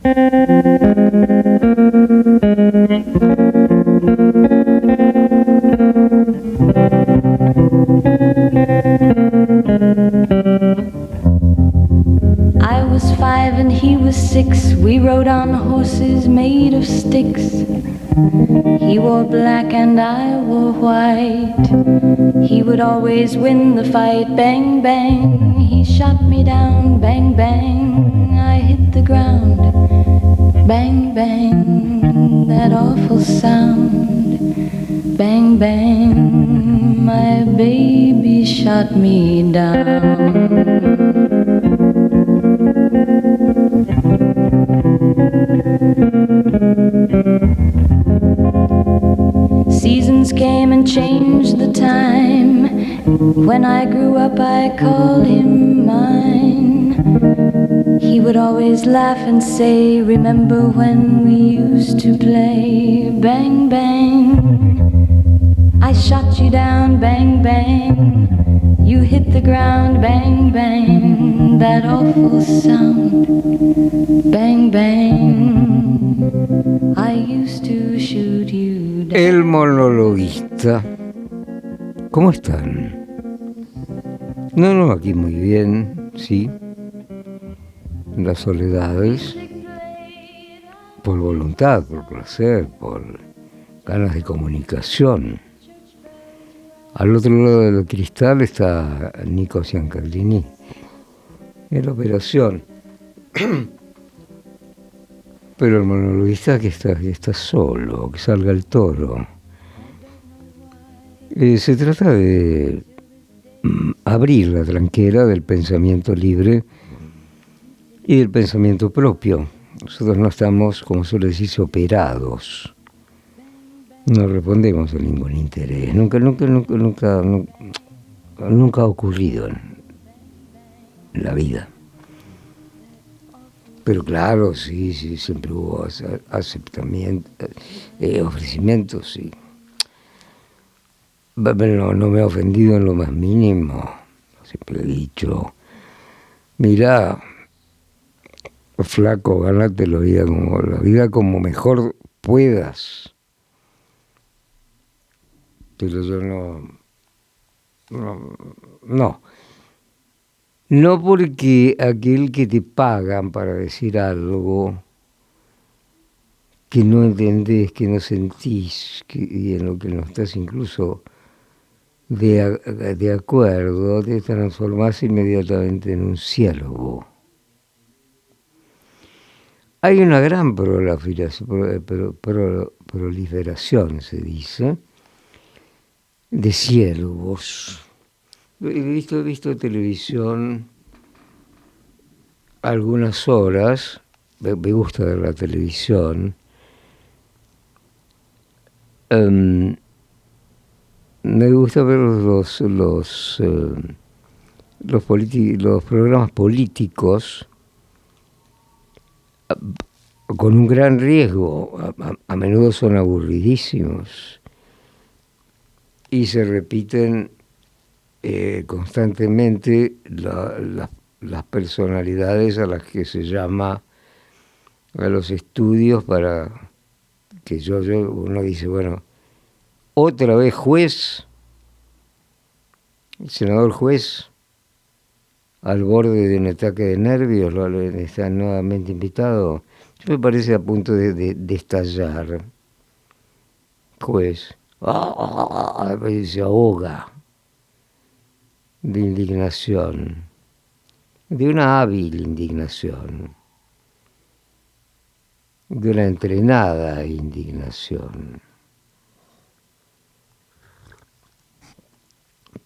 I was 5 and he was 6. We rode on horses made of sticks. He wore black and I wore white. He would always win the fight. Bang, bang, he shot me down. Bang, bang, I hit the ground. Bang, bang, that awful sound. Bang, bang, my baby shot me down. Seasons came and changed the time. When I grew up I called him mine. He would always laugh and say, remember when we used to play? Bang, bang, I shot you down. Bang, bang, you hit the ground. Bang, bang, that awful sound. Bang, bang, I used to shoot you down. El monologuista. ¿Cómo están? No, aquí muy bien, sí. Las soledades, por voluntad, por placer, por ganas de comunicación. Al otro lado del cristal está Nico Ciancardini, en la operación. Pero el monologuista que está solo, que salga el toro. Se trata de abrir la tranquera del pensamiento libre y del pensamiento propio. Nosotros no estamos, como suele decirse, operados. No respondemos a ningún interés. Nunca ha ocurrido en la vida. Pero claro, sí, siempre hubo ofrecimientos, sí. No me ha ofendido en lo más mínimo. Siempre he dicho, mirá, flaco, ganate la vida como mejor puedas. Pero yo no porque aquel que te pagan para decir algo que no entendés, que no sentís, y en lo que no estás incluso de acuerdo, te transformás inmediatamente en un ciélogo. Hay una gran proliferación, se dice, de ciélogos. He visto televisión algunas horas, me gusta ver la televisión. Me gusta ver los programas políticos con un gran riesgo. A menudo son aburridísimos y se repiten constantemente las personalidades a las que se llama a los estudios para que uno dice, bueno, otra vez juez, el senador juez, al borde de un ataque de nervios, está nuevamente invitado. Yo me parece a punto de estallar. Juez, se ahoga de indignación, de una hábil indignación, de una entrenada indignación.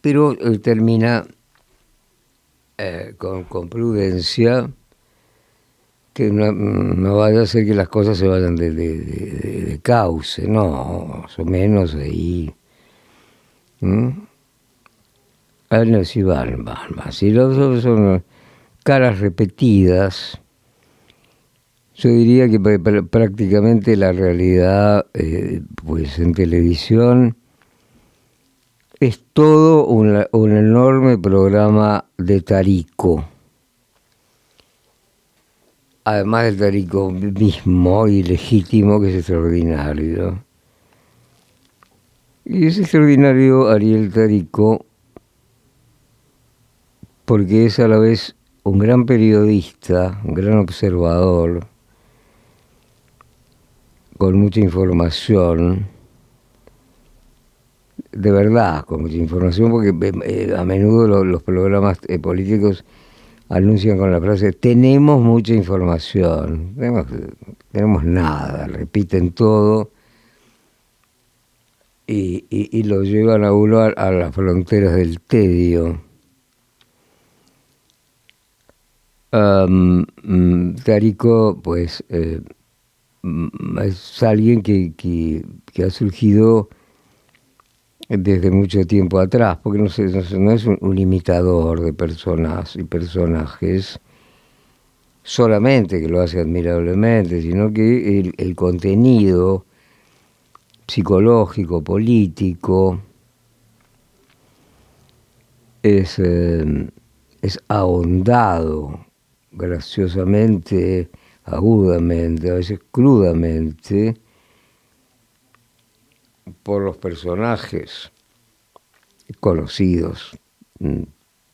Pero él termina con prudencia, que no vaya a ser que las cosas se vayan de cauce, no, más o menos ahí. No, si van más. Si los son caras repetidas, yo diría que prácticamente la realidad, pues en televisión, es todo un enorme programa de Tarico. además del Tarico mismo y legítimo, que es extraordinario. Y es extraordinario Ariel Tarico porque es a la vez un gran periodista, un gran observador, con mucha información, de verdad, con mucha información, porque a menudo los programas políticos anuncian con la frase, tenemos mucha información, tenemos nada, repiten todo y lo llevan a uno a las fronteras del tedio. Tarico, pues, es alguien que ha surgido desde mucho tiempo atrás, porque no es un imitador de personas y personajes, solamente que lo hace admirablemente, sino que el contenido psicológico, político, es ahondado, graciosamente, agudamente, a veces crudamente, por los personajes conocidos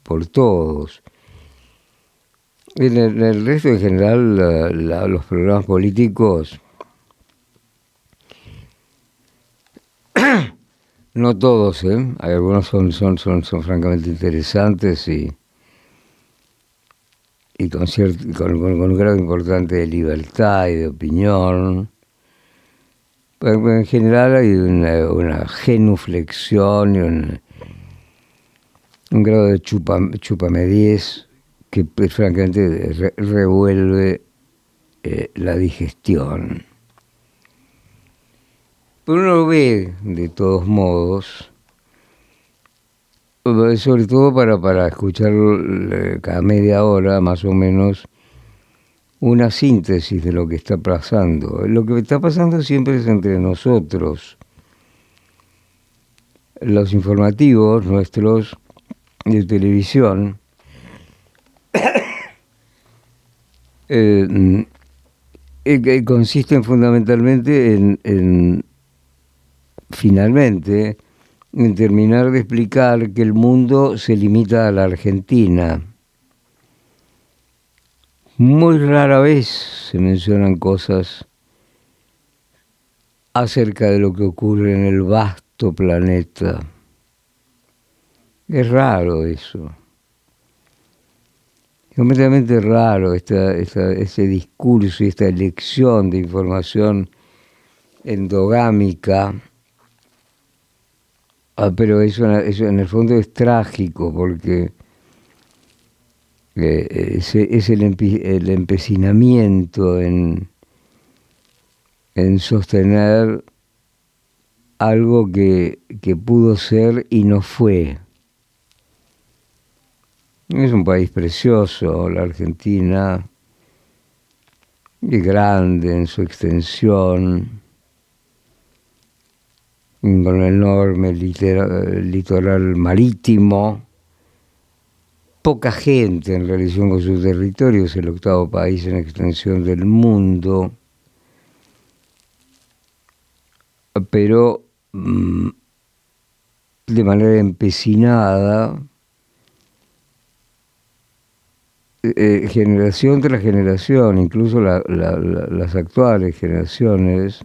por todos. En el resto en general, los programas políticos, no todos, hay algunos son francamente interesantes y con un grado importante de libertad y de opinión. Pero en general hay una genuflexión y un grado de chupamediez que francamente revuelve la digestión. Pero uno lo ve de todos modos, sobre todo para escuchar cada media hora más o menos una síntesis de lo que está pasando. Lo que está pasando siempre es entre nosotros. Los informativos nuestros de televisión consisten fundamentalmente finalmente en terminar de explicar que el mundo se limita a la Argentina. Muy rara vez se mencionan cosas acerca de lo que ocurre en el vasto planeta. Es raro eso. Es completamente raro ese discurso y esta elección de información endogámica. Pero eso en el fondo es trágico porque es el empecinamiento en sostener algo que pudo ser y no fue. Es un país precioso, la Argentina, es grande en su extensión, con un enorme litoral marítimo, poca gente en relación con su territorio, es el 8º país en extensión del mundo, pero de manera empecinada, generación tras generación, incluso las actuales generaciones,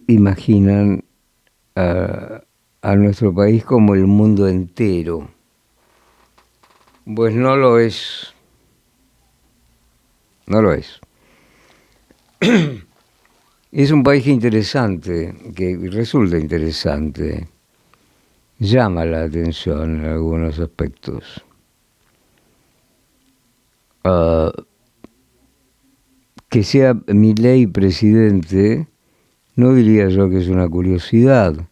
imaginan a nuestro país como el mundo entero. Pues no lo es. No lo es. Es un país interesante, que resulta interesante. Llama la atención en algunos aspectos. Que sea Milei presidente, no diría yo que es una curiosidad,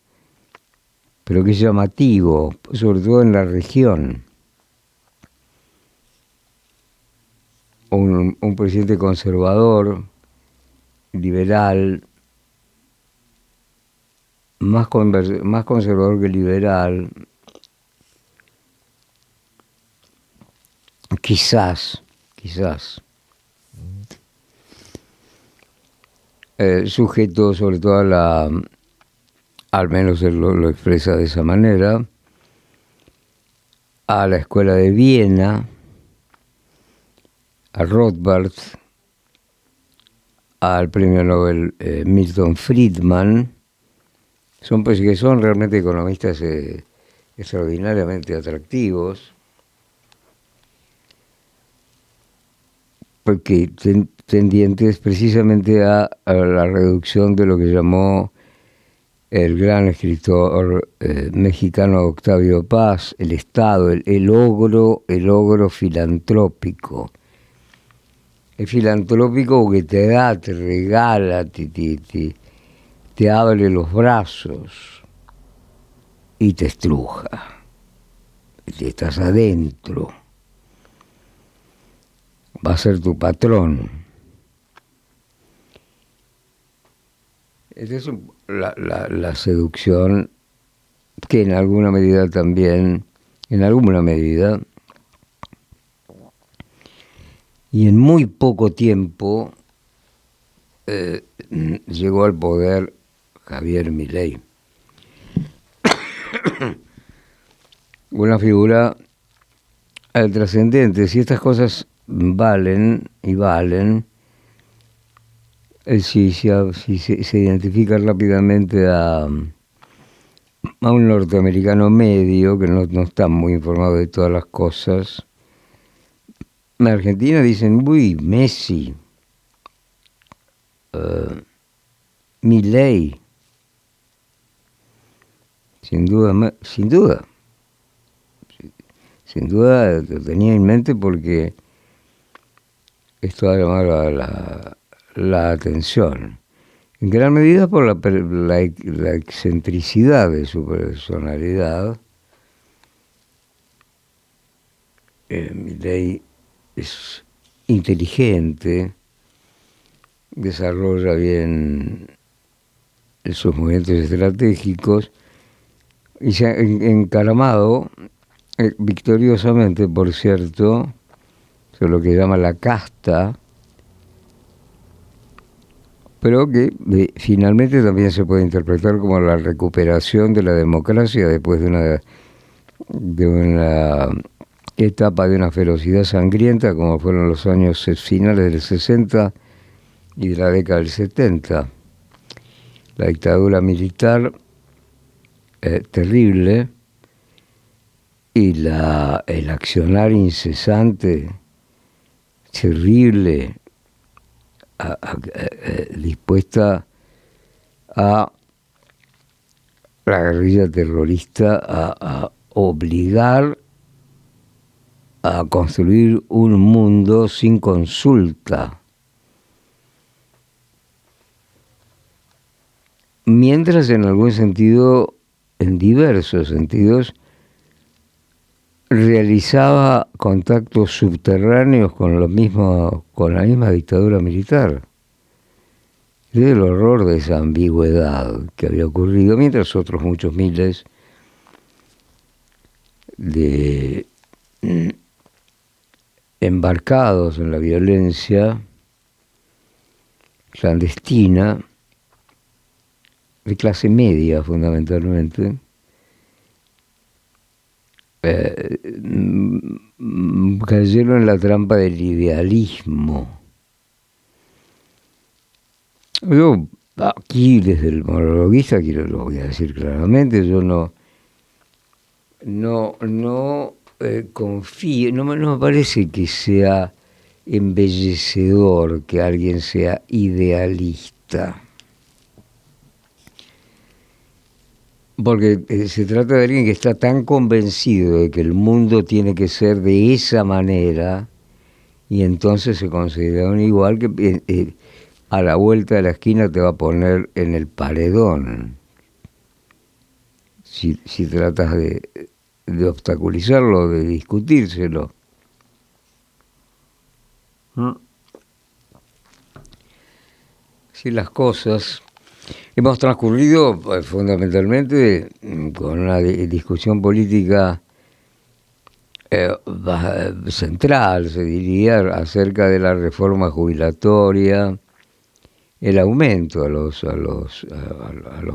pero que es llamativo, sobre todo en la región. Un presidente conservador, liberal, más conservador que liberal, quizás. Sujeto sobre todo al menos él lo expresa de esa manera, a la escuela de Viena, a Rothbard, al premio Nobel Milton Friedman, son pues que son realmente economistas extraordinariamente atractivos, porque tendientes precisamente a la reducción de lo que llamó el gran escritor mexicano Octavio Paz, el Estado, el ogro filantrópico. El filantrópico que te da, te regala, te abre los brazos y te estruja. Estás adentro. Va a ser tu patrón. Esa es la seducción que en alguna medida también, y en muy poco tiempo llegó al poder Javier Milei. Una figura trascendente. Si estas cosas valen, si se identifica rápidamente a un norteamericano medio que no está muy informado de todas las cosas. En Argentina dicen, uy, Messi, Milei, sin duda lo tenía en mente porque esto ha llamado la atención, en gran medida por la excentricidad de su personalidad. Milei es inteligente, desarrolla bien sus movimientos estratégicos y se ha encaramado victoriosamente, por cierto, sobre lo que llama la casta, pero que finalmente también se puede interpretar como la recuperación de la democracia después de una etapa de una ferocidad sangrienta como fueron los años finales del 60 y de la década del 70. La dictadura militar terrible y el accionar incesante, terrible, dispuesta a la guerrilla terrorista a obligar a construir un mundo sin consulta. Mientras en algún sentido, en diversos sentidos, realizaba contactos subterráneos con la misma dictadura militar. Es el horror de esa ambigüedad que había ocurrido, mientras otros muchos miles de embarcados en la violencia clandestina, de clase media fundamentalmente, cayeron en la trampa del idealismo. Yo aquí, desde el monologuista, lo voy a decir claramente, yo no confío, no me parece que sea embellecedor que alguien sea idealista. Porque se trata de alguien que está tan convencido de que el mundo tiene que ser de esa manera y entonces se considera un igual que a la vuelta de la esquina te va a poner en el paredón. Si tratas de obstaculizarlo, de discutírselo. Así las cosas. Hemos transcurrido fundamentalmente con una discusión política central, se diría, acerca de la reforma jubilatoria, el aumento a los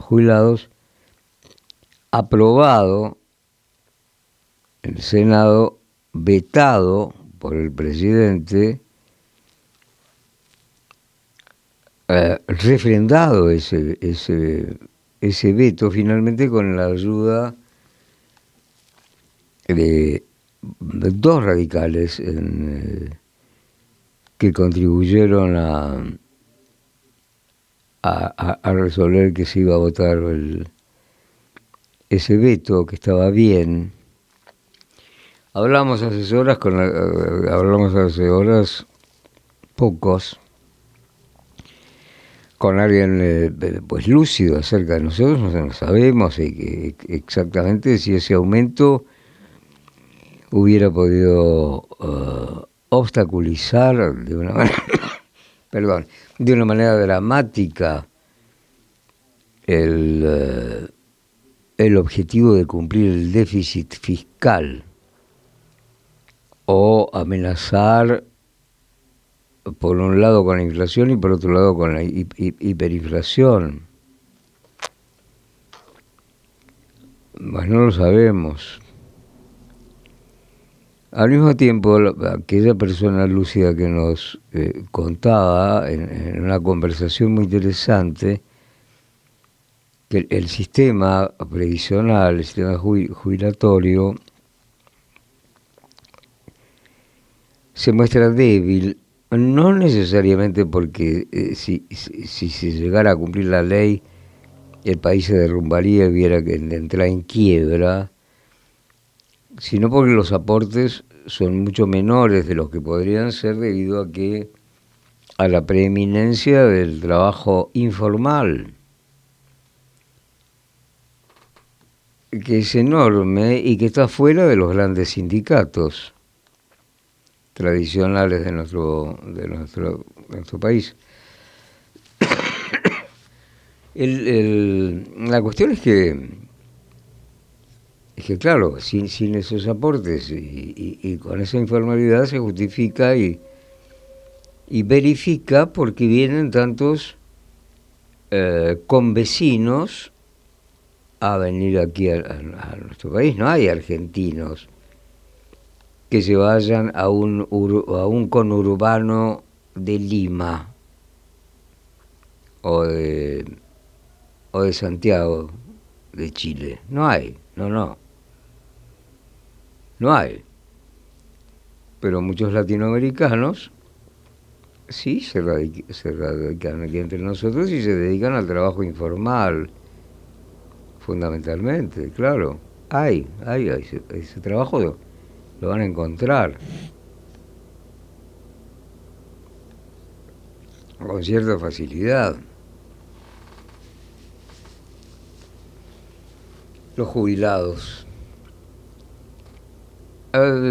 jubilados, aprobado en el Senado, vetado por el presidente, refrendado ese veto finalmente con la ayuda de dos radicales que contribuyeron a resolver que se iba a votar ese veto, que estaba bien. Hablamos hace horas pocos con alguien pues lúcido acerca de nosotros, no sabemos exactamente si ese aumento hubiera podido obstaculizar de una manera, perdón, de una manera dramática el objetivo de cumplir el déficit fiscal o amenazar por un lado con la inflación y por otro lado con la hiperinflación. Pues no lo sabemos. Al mismo tiempo, aquella persona lúcida que nos contaba en una conversación muy interesante que el sistema previsional, el sistema jubilatorio, se muestra débil, no necesariamente porque si se llegara a cumplir la ley, el país se derrumbaría y hubiera que entrar en quiebra, sino porque los aportes son mucho menores de los que podrían ser debido a la preeminencia del trabajo informal, que es enorme y que está fuera de los grandes sindicatos tradicionales de nuestro país. La cuestión es que claro, sin esos aportes y con esa informalidad se justifica y verifica por qué vienen tantos convecinos a venir aquí a nuestro país. No hay argentinos que se vayan a un conurbano de Lima o de Santiago de Chile. No hay, no hay. Pero muchos latinoamericanos sí se radican aquí entre nosotros y se dedican al trabajo informal, fundamentalmente, claro. Hay ese trabajo lo van a encontrar con cierta facilidad. Los jubilados.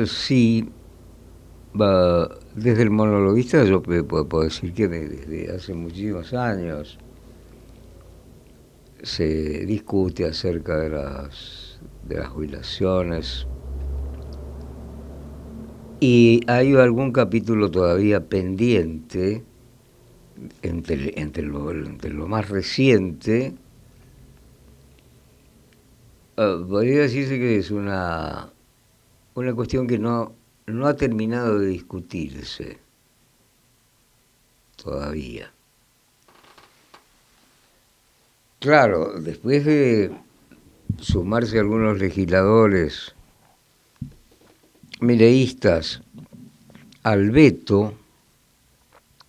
Sí, desde el monologuista yo puedo decir que desde hace muchísimos años se discute acerca de las jubilaciones y hay algún capítulo todavía pendiente entre lo más reciente. Podría decirse que es una cuestión que no ha terminado de discutirse todavía. Claro, después de sumarse algunos legisladores mileístas al veto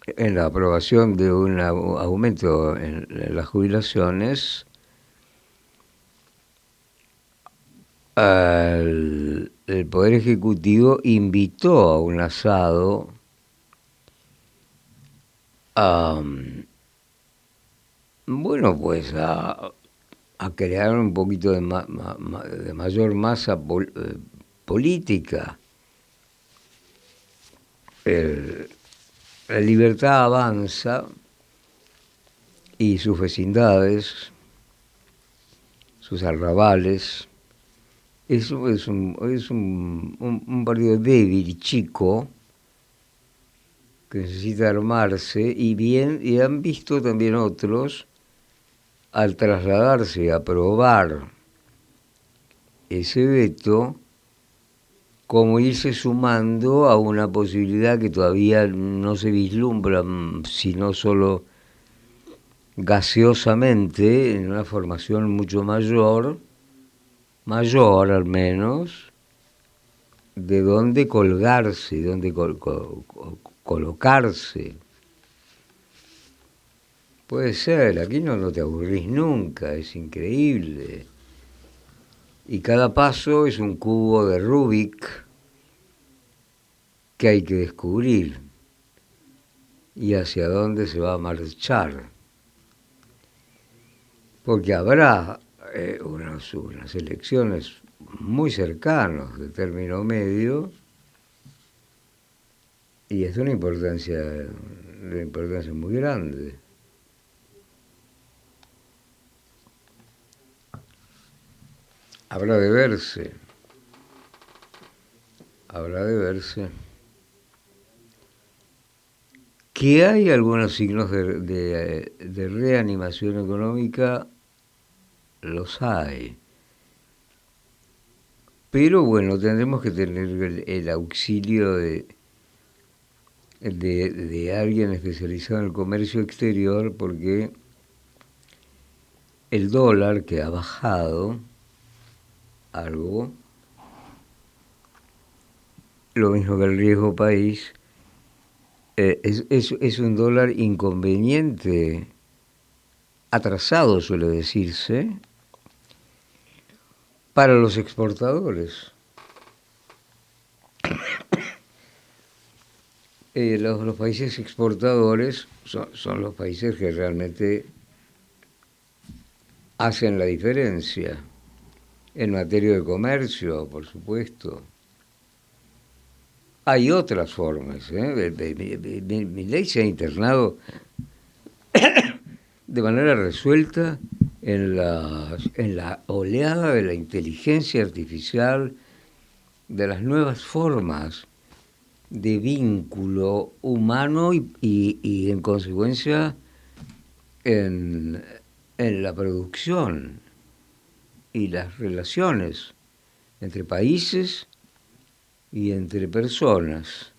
en la aprobación de un aumento en las jubilaciones, el Poder Ejecutivo invitó a un asado a crear un poquito de mayor masa política. La Libertad Avanza y sus vecindades, sus arrabales, es un partido débil, chico, que necesita armarse, y han visto también otros, al trasladarse a aprobar ese veto, como irse sumando a una posibilidad que todavía no se vislumbra, sino solo gaseosamente, en una formación mucho mayor al menos, de dónde colgarse, dónde colocarse. Puede ser, aquí no te aburrís nunca, es increíble. Y cada paso es un cubo de Rubik que hay que descubrir y hacia dónde se va a marchar. Porque habrá unas elecciones muy cercanas de término medio y es de una importancia muy grande. Habrá de verse. Que hay algunos signos de reanimación económica, los hay. Pero bueno, tendremos que tener el auxilio de alguien especializado en el comercio exterior, porque el dólar, que ha bajado algo, lo mismo que el riesgo país, es un dólar inconveniente, atrasado suele decirse, para los exportadores. Los países exportadores son los países que realmente hacen la diferencia en materia de comercio, por supuesto. Hay otras formas. Milei se ha internado de manera resuelta en la oleada de la inteligencia artificial, de las nuevas formas de vínculo humano y en consecuencia en la producción y las relaciones entre países y entre personas.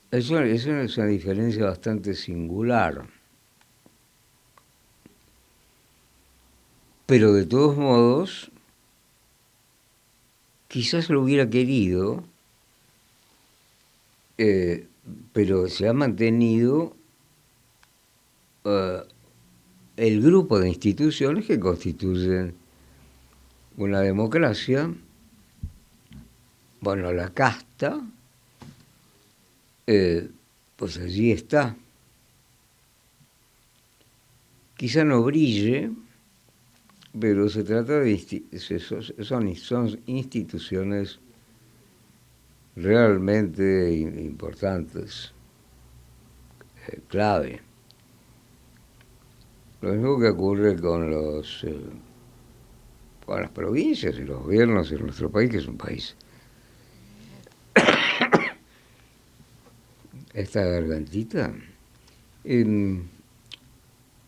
Eso es una diferencia bastante singular. Pero de todos modos, quizás lo hubiera querido, pero se ha mantenido el grupo de instituciones que constituyen una democracia. Bueno, la casta, pues allí está. Quizá no brille, pero se trata son instituciones realmente importantes, clave. Lo mismo que ocurre con las provincias y los gobiernos en nuestro país, que es un país. Esta gargantita,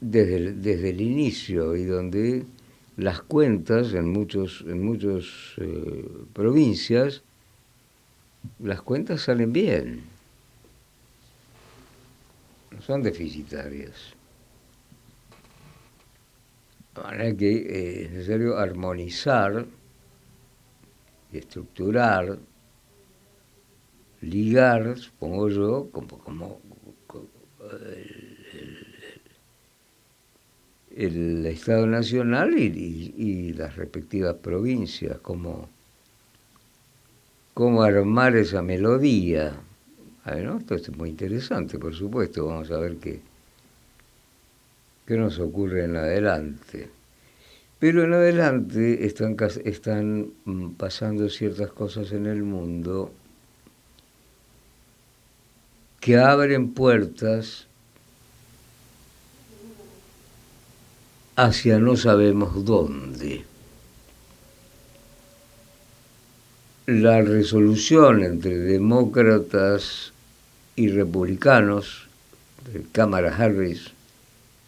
desde el inicio, y donde las cuentas en muchas provincias, las cuentas salen bien, no son deficitarias. De manera que es necesario armonizar y estructurar, ligar, supongo yo, como el Estado Nacional y las respectivas provincias, cómo armar esa melodía. ¿No? Esto es muy interesante, por supuesto. Vamos a ver qué nos ocurre en adelante. Pero en adelante están pasando ciertas cosas en el mundo que abren puertas hacia no sabemos dónde. la resolución entre demócratas y republicanos, de Kamala Harris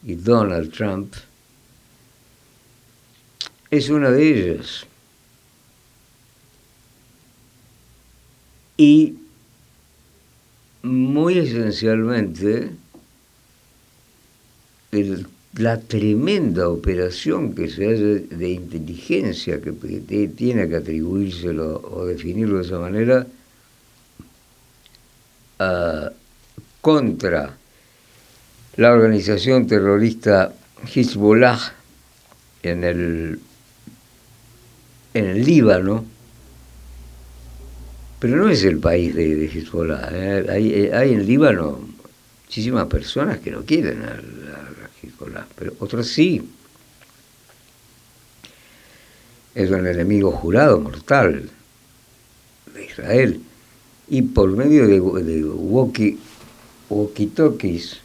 y Donald Trump, es una de ellas. Y muy esencialmente, la tremenda operación que se hace de inteligencia que tiene que atribuírselo o definirlo de esa manera contra la organización terrorista Hezbollah en el Líbano, pero no es el país de Hezbollah. Hay en Líbano muchísimas personas que no quieren a Hezbollah, pero otras sí. Es un enemigo jurado, mortal, de Israel. Y por medio de walkie-talkies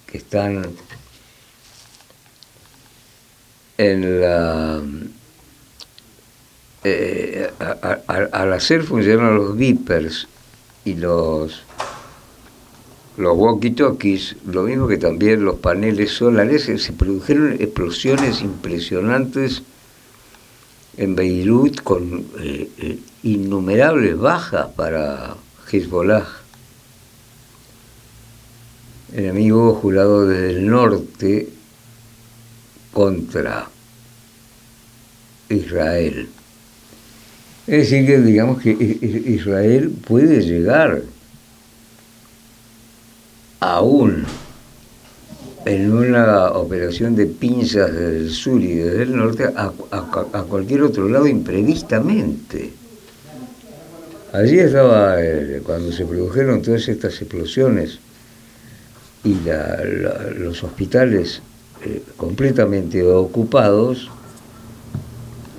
que están en la... al hacer funcionar los beepers y los walkie-talkies, lo mismo que también los paneles solares, se produjeron explosiones impresionantes en Beirut con innumerables bajas para Hezbollah, enemigo jurado desde el norte contra Israel. Es decir, que digamos que Israel puede llegar aún en una operación de pinzas desde el sur y desde el norte a cualquier otro lado imprevistamente. Allí estaba, cuando se produjeron todas estas explosiones y los hospitales completamente ocupados,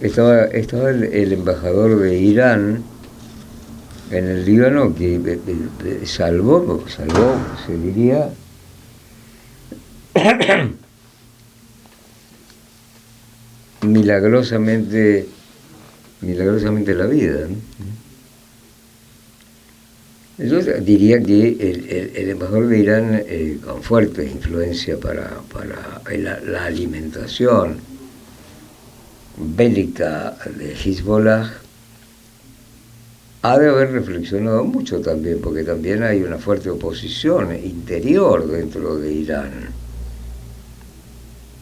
estaba el embajador de Irán en el Líbano que salvó, se diría, milagrosamente la vida, ¿no? Yo diría que el embajador de Irán, con fuerte influencia para la alimentación bélica de Hezbollah, ha de haber reflexionado mucho también, porque también hay una fuerte oposición interior dentro de Irán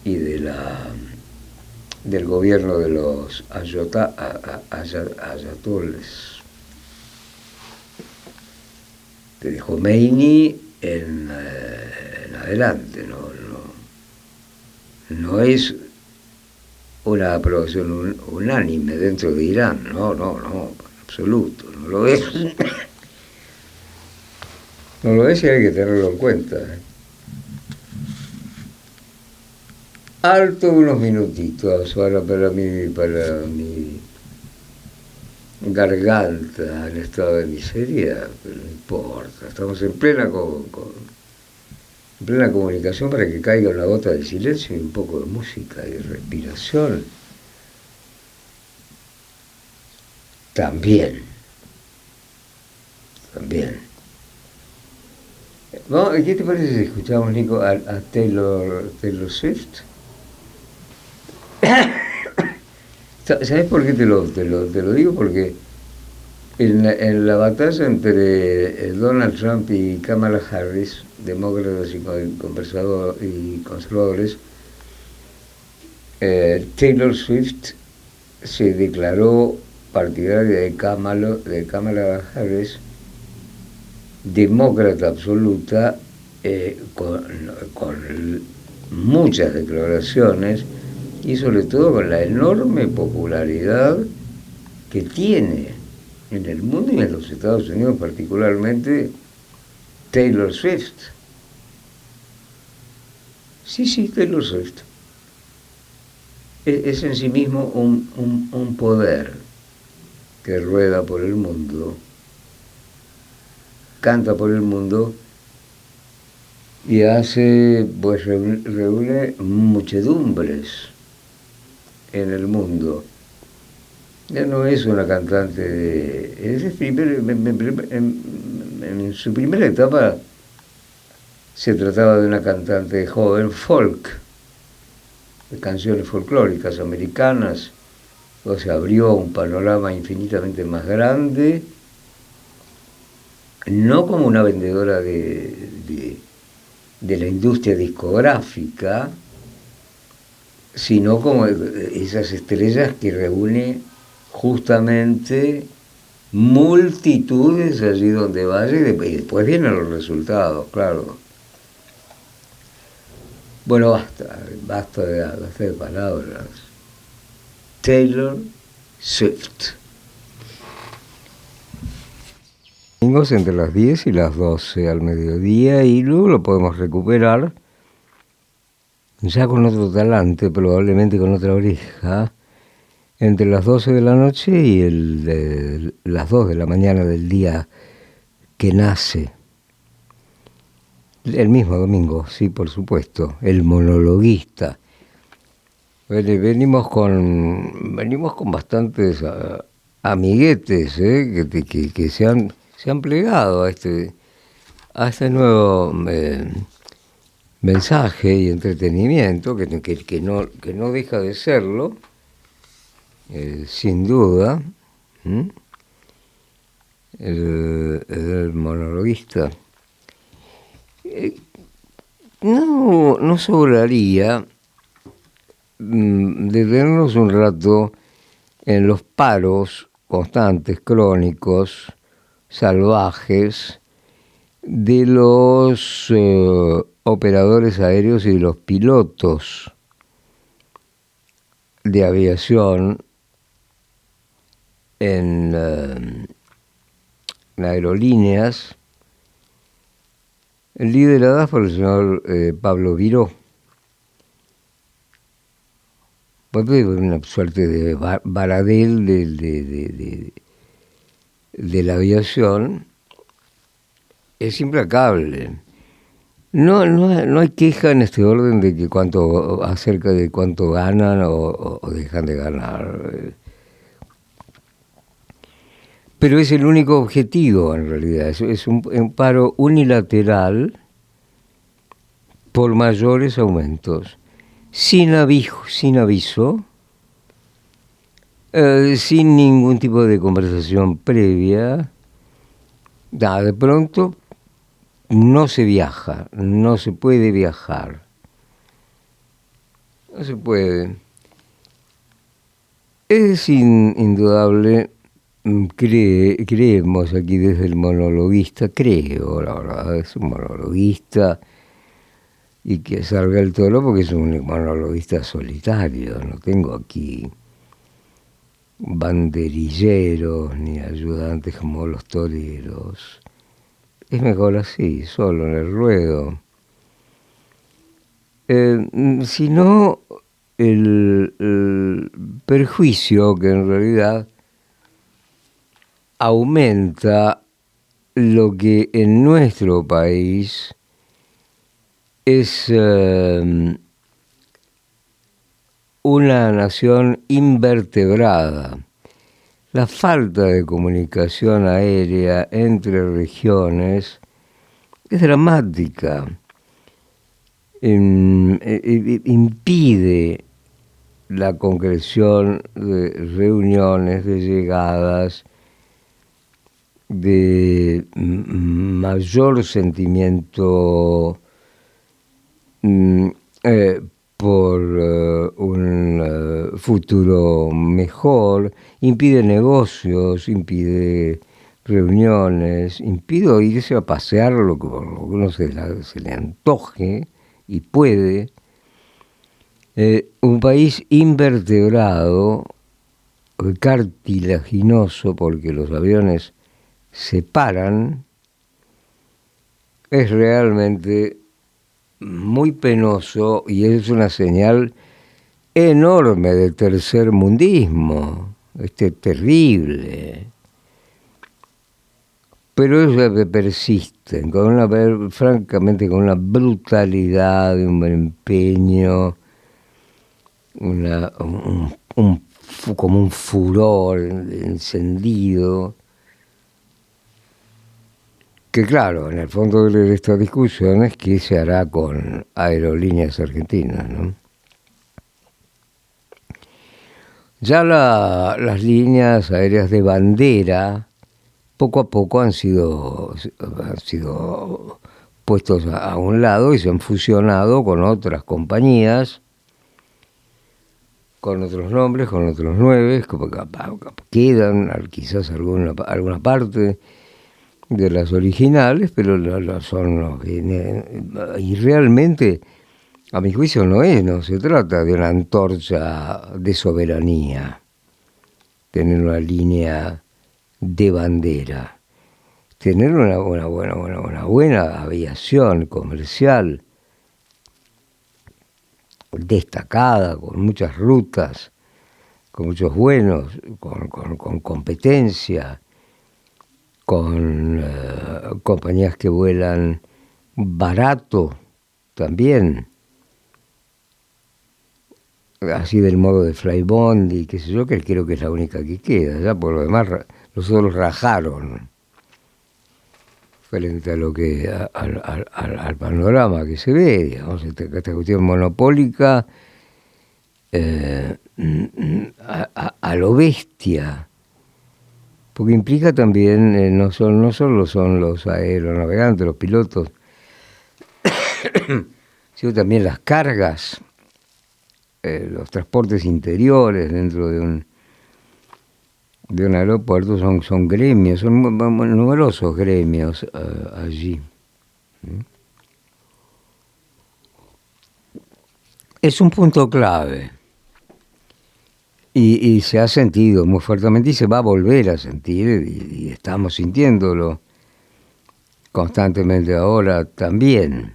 y del gobierno de los ayatoles, de Khomeini en adelante. No es una aprobación unánime dentro de Irán, no, en absoluto, no lo es. No lo es y hay que tenerlo en cuenta. Alto unos minutitos para mi garganta en estado de miseria, pero no importa, estamos en plena comunicación para que caiga una gota de silencio y un poco de música y respiración. También. Bueno, ¿qué te parece si escuchamos, Nico, a Taylor Swift? ¿Sabes por qué te lo digo? Porque en la batalla entre Donald Trump y Kamala Harris, demócratas y conservadores, Taylor Swift se declaró partidaria de Kamala Harris, demócrata absoluta, con muchas declaraciones y sobre todo con la enorme popularidad que tiene en el mundo y en los Estados Unidos particularmente Taylor Swift. Sí, Taylor Swift. Es en sí mismo un poder que rueda por el mundo, canta por el mundo y reúne muchedumbres en el mundo. ella no es una cantante en su primera etapa se trataba de una cantante joven folk, de canciones folclóricas americanas. O se abrió un panorama infinitamente más grande, no como una vendedora de la industria discográfica, sino como esas estrellas que reúne justamente multitudes allí donde vaya, y después vienen los resultados, claro. Bueno, basta de palabras. Taylor Swift. Domingos entre las 10 y las 12 al mediodía, y luego lo podemos recuperar ya con otro talante, probablemente con otra oreja, entre las 12 de la noche y las 2 de la mañana del día que nace. El mismo domingo, sí, por supuesto, el monologuista. Venimos con bastantes amiguetes que se han plegado a este nuevo mensaje y entretenimiento, que no deja de serlo, sin duda, el monologuista. No sobraría detenernos un rato en los paros constantes, crónicos, salvajes, de los operadores aéreos y de los pilotos de aviación en aerolíneas, lideradas por el señor Pablo Viró. Una suerte de Baradel de la aviación. Es implacable. No hay queja en este orden de que acerca de cuánto ganan o dejan de ganar. Pero es el único objetivo, en realidad. Es un paro unilateral por mayores aumentos. Sin aviso, sin ningún tipo de conversación previa. De pronto no se viaja, no se puede viajar. No se puede. Es indudable, creemos aquí desde el monologuista, la verdad, es un monologuista, y que salga el toro porque es un monologuista solitario. No tengo aquí banderilleros ni ayudantes como los toreros. Es mejor así, solo en el ruedo. Sino el perjuicio que en realidad aumenta lo que en nuestro país es una nación invertebrada. La falta de comunicación aérea entre regiones es dramática. Impide la concreción de reuniones, de llegadas, de mayor sentimiento por un futuro mejor, impide negocios, impide reuniones, impide irse a pasear lo que uno se le antoje y puede. Un país invertebrado, cartilaginoso, porque los aviones se paran, es realmente muy penoso y es una señal enorme de tercermundismo. Terrible. Pero ellos persisten, francamente, con una brutalidad, un empeño, un como un furor encendido, que claro, en el fondo de esta discusión es qué se hará con Aerolíneas Argentinas, ¿no? Ya las líneas aéreas de bandera poco a poco han sido puestos a un lado y se han fusionado con otras compañías, con otros nombres, con otros nueve, como quedan quizás alguna parte de las originales, pero son los y realmente, a mi juicio, no se trata de una antorcha de soberanía, tener una línea de bandera, tener una buena aviación comercial destacada, con muchas rutas, con muchos vuelos, con competencia, con compañías que vuelan barato también, así del modo de Flybondi, qué sé yo, que creo que es la única que queda. Ya por lo demás los otros rajaron frente a lo que al panorama que se ve, digamos, esta cuestión monopólica a lo bestia, porque implica también, no solo son los aeronavegantes, los pilotos, sino también las cargas, los transportes interiores dentro de un aeropuerto son gremios, son numerosos gremios allí. Es un punto clave y se ha sentido muy fuertemente y se va a volver a sentir y estamos sintiéndolo constantemente ahora también.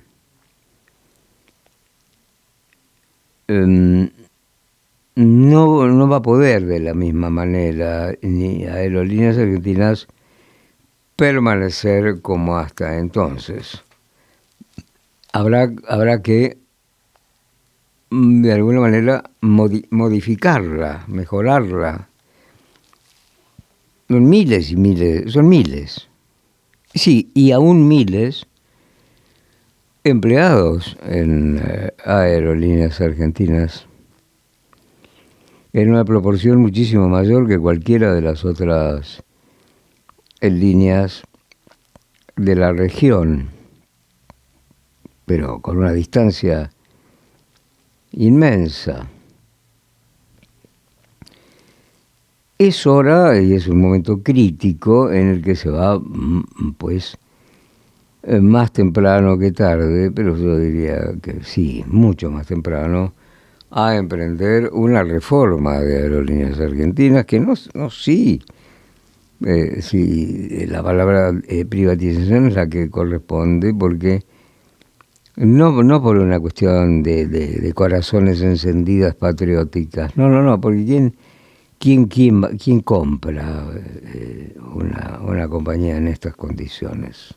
No va a poder de la misma manera ni Aerolíneas Argentinas permanecer como hasta entonces. Habrá que de alguna manera modificarla, mejorarla. Son miles y miles, son miles. Sí, y aún miles empleados en Aerolíneas Argentinas, en una proporción muchísimo mayor que cualquiera de las otras líneas de la región, pero con una distancia inmensa. Es hora y es un momento crítico en el que se va, pues, más temprano que tarde, pero yo diría que sí, mucho más temprano, a emprender una reforma de Aerolíneas Argentinas que sí, la palabra privatización es la que corresponde, porque no por una cuestión de corazones encendidas patrióticas, no, porque ¿quién compra una compañía en estas condiciones?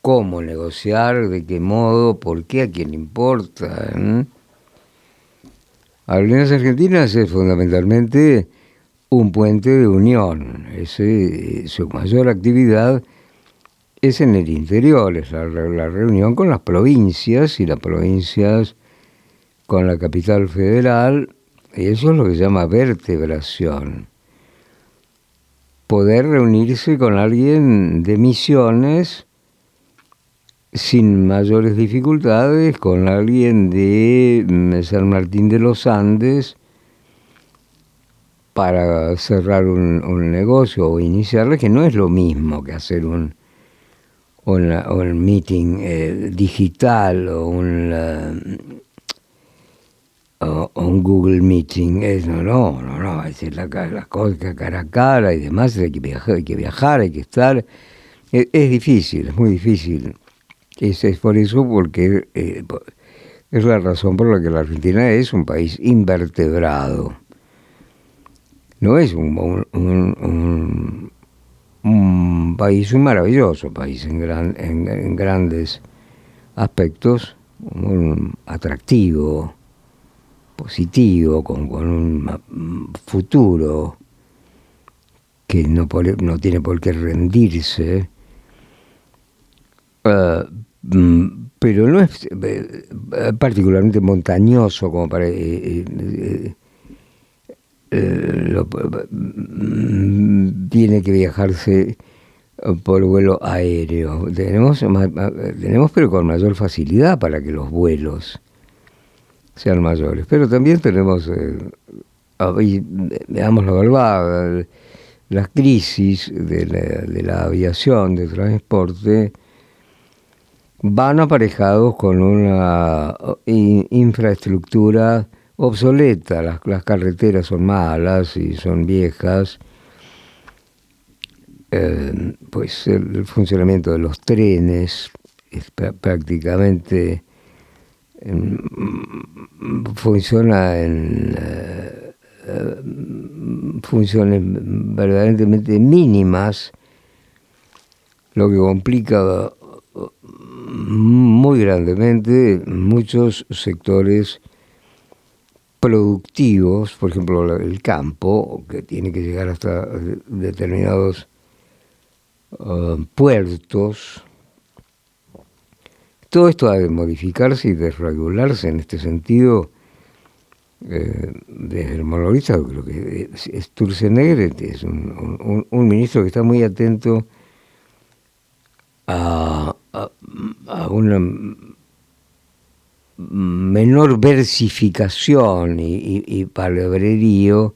¿Cómo negociar? ¿De qué modo? ¿Por qué? ¿A quién importa? Aerolíneas Argentinas es fundamentalmente un puente de unión. Su mayor actividad es en el interior, es la reunión con las provincias y las provincias con la capital federal, y eso es lo que se llama vertebración. Poder reunirse con alguien de Misiones sin mayores dificultades, con alguien de San Martín de los Andes, para cerrar un negocio o iniciarle, que no es lo mismo que hacer un meeting digital o un Google Meeting. No, es decir, las cosas cara a cara y demás, hay que viajar, hay que estar. Es difícil, es muy difícil. Es por eso, porque es la razón por la que la Argentina es un país invertebrado. No es un país, un maravilloso país en grandes aspectos, un atractivo positivo, con un futuro que no tiene por qué rendirse, pero no es particularmente montañoso como para tiene que viajarse por vuelo aéreo. Tenemos pero con mayor facilidad para que los vuelos sean mayores. Pero también tenemos, veamos la verdad, las crisis de la aviación, de transporte, van aparejados con una infraestructura obsoleta. Las carreteras son malas y son viejas. Pues el funcionamiento de los trenes es prácticamente funciona en funciones verdaderamente mínimas, lo que complica muy grandemente muchos sectores productivos, por ejemplo el campo, que tiene que llegar hasta determinados puertos. Todo esto ha de modificarse y desregularse en este sentido. Desde el monologuista, creo que Sturzenegger es un ministro que está muy atento a una menor versificación y palabrerío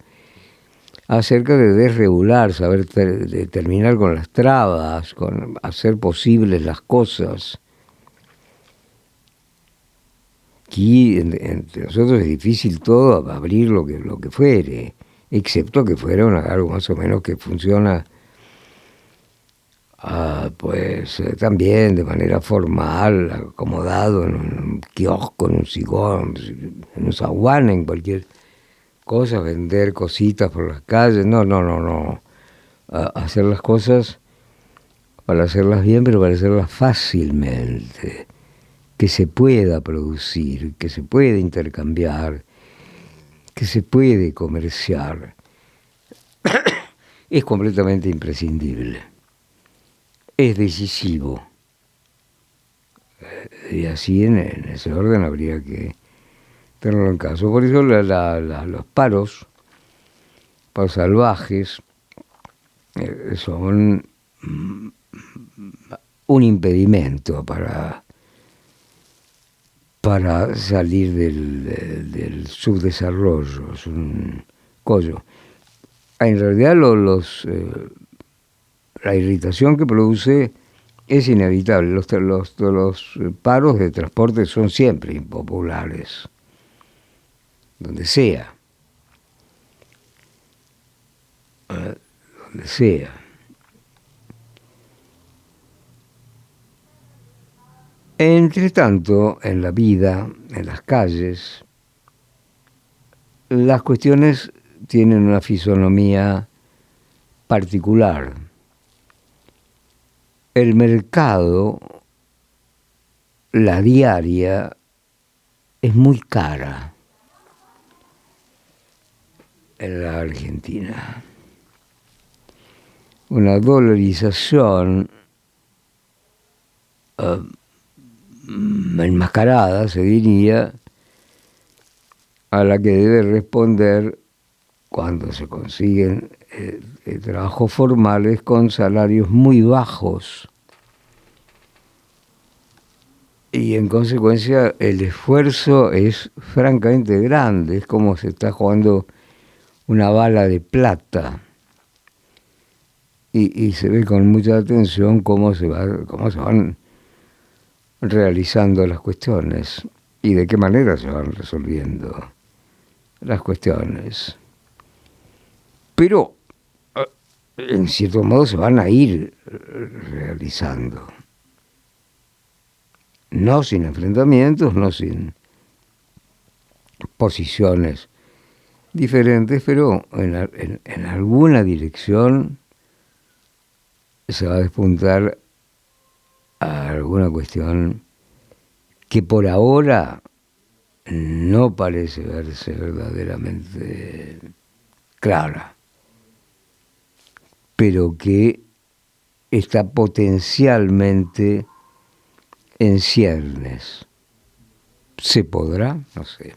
acerca de desregular, saber de terminar con las trabas, con hacer posibles las cosas. Aquí entre nosotros es difícil todo abrir lo que fuere, excepto que fuera algo más o menos que funciona pues también de manera formal, acomodado en un kiosco, en un sigón, en un zaguán, en cualquier cosa, vender cositas por las calles. No. Hacer las cosas para hacerlas bien, pero para hacerlas fácilmente, que se pueda producir, que se puede intercambiar, que se puede comerciar. Es completamente imprescindible. Es decisivo. Y así en ese orden habría que tenerlo en caso. Por eso los paros salvajes, son un impedimento para salir del subdesarrollo. Es un collo. En realidad la irritación que produce es inevitable. Los paros de transporte son siempre impopulares, donde sea. Donde sea. Entre tanto, en la vida, en las calles, las cuestiones tienen una fisonomía particular. El mercado, la diaria, es muy cara en la Argentina. Una dolarización enmascarada, se diría, a la que debe responder cuando se consiguen trabajos formales con salarios muy bajos. Y en consecuencia el esfuerzo es francamente grande, es como se está jugando una bala de plata. Y se ve con mucha atención cómo se van realizando las cuestiones y de qué manera se van resolviendo las cuestiones. Pero, en cierto modo, se van a ir realizando. No sin enfrentamientos, no sin posiciones diferentes, pero en alguna dirección se va a despuntar a alguna cuestión que por ahora no parece verse verdaderamente clara, pero que está potencialmente en ciernes. ¿Se podrá? No sé.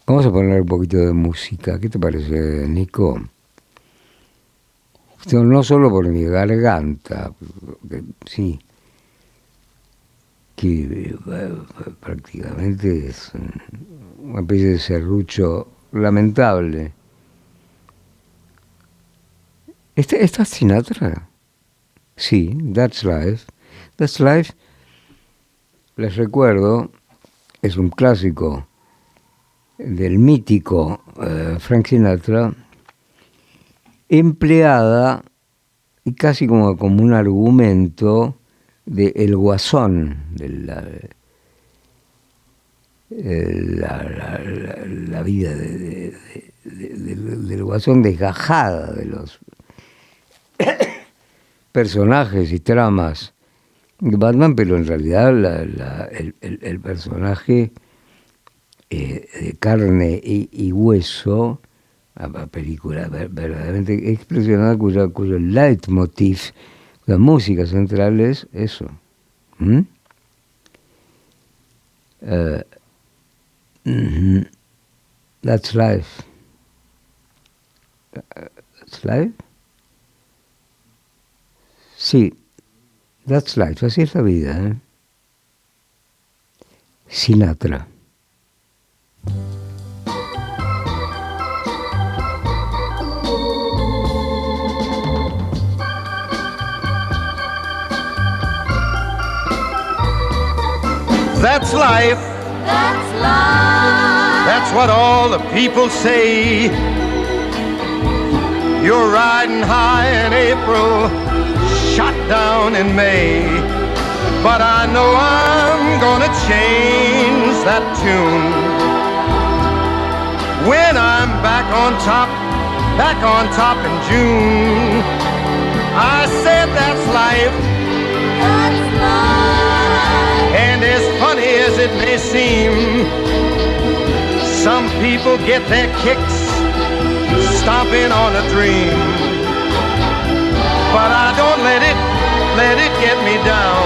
Vamos a poner un poquito de música. ¿Qué te parece, Nico? No solo por mi garganta, que, sí, que prácticamente es una especie de serrucho lamentable. ¿Está Sinatra? Sí, That's Life. That's Life, les recuerdo, es un clásico del mítico Frank Sinatra, empleada y casi como un argumento de El Guasón, de la vida del Guasón, desgajada de los personajes y tramas de Batman, pero en realidad el personaje de carne y hueso, una película verdaderamente expresionada cuyo leitmotiv, la música central es eso. That's life. That's life. Sí, that's life, así es la vida, ¿eh? Sinatra. That's life. That's life. That's what all the people say. You're riding high in April, shot down in May. But I know I'm gonna change that tune when I'm back on top in June. I said that's life. That's life. And as funny as it may seem, some people get their kicks stomping on a dream. But I don't let it get me down.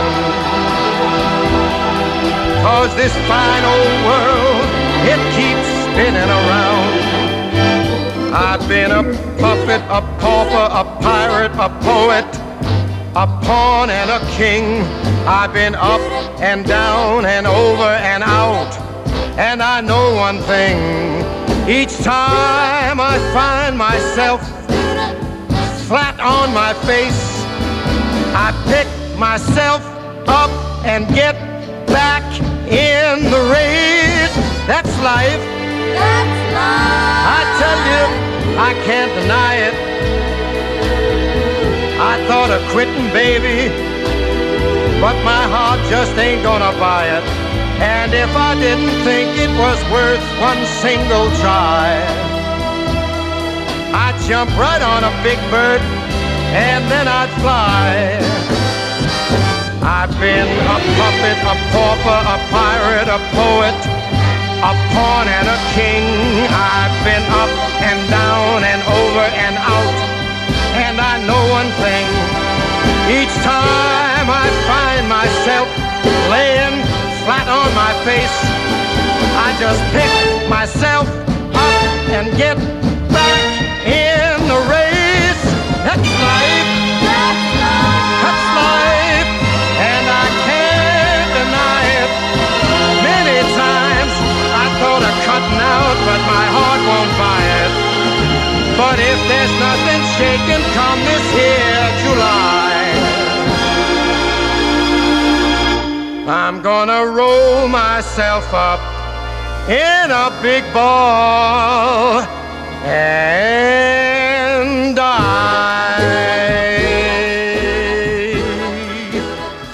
'Cause this fine old world, it keeps spinning around. I've been a puppet, a pauper, a pirate, a poet, a pawn and a king. I've been up and down and over and out. And I know one thing, each time I find myself flat on my face, I pick myself up and get back in the race. That's life. That's life. I tell you, I can't deny it. I thought of quitting, baby, but my heart just ain't gonna buy it. And if I didn't think it was worth one single try, I'd jump right on a big bird and then I'd fly. I've been a puppet, a pauper, a pirate, a poet, a pawn and a king. I've been up and down and over and out. And I know one thing, each time I find myself laying flat on my face, I just pick myself up and get back in the race. That's life. That's life. That's life. And I can't deny it. Many times I thought of cutting out, but my heart won't buy it. But if there's nothing shaking come this here July, I'm gonna roll myself up in a big ball and die.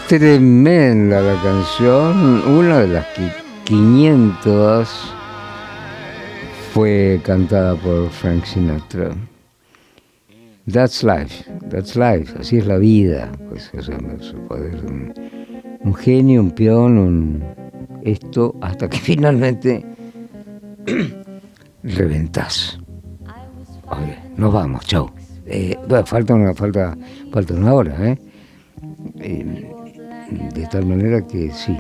Tremenda la canción, una de las 500 fue cantada por Frank Sinatra. That's life, así es la vida. Pues, o sea, puede ser un genio, un peón, esto hasta que finalmente reventás. Oye, nos vamos, chau. Falta una hora, de tal manera que sí.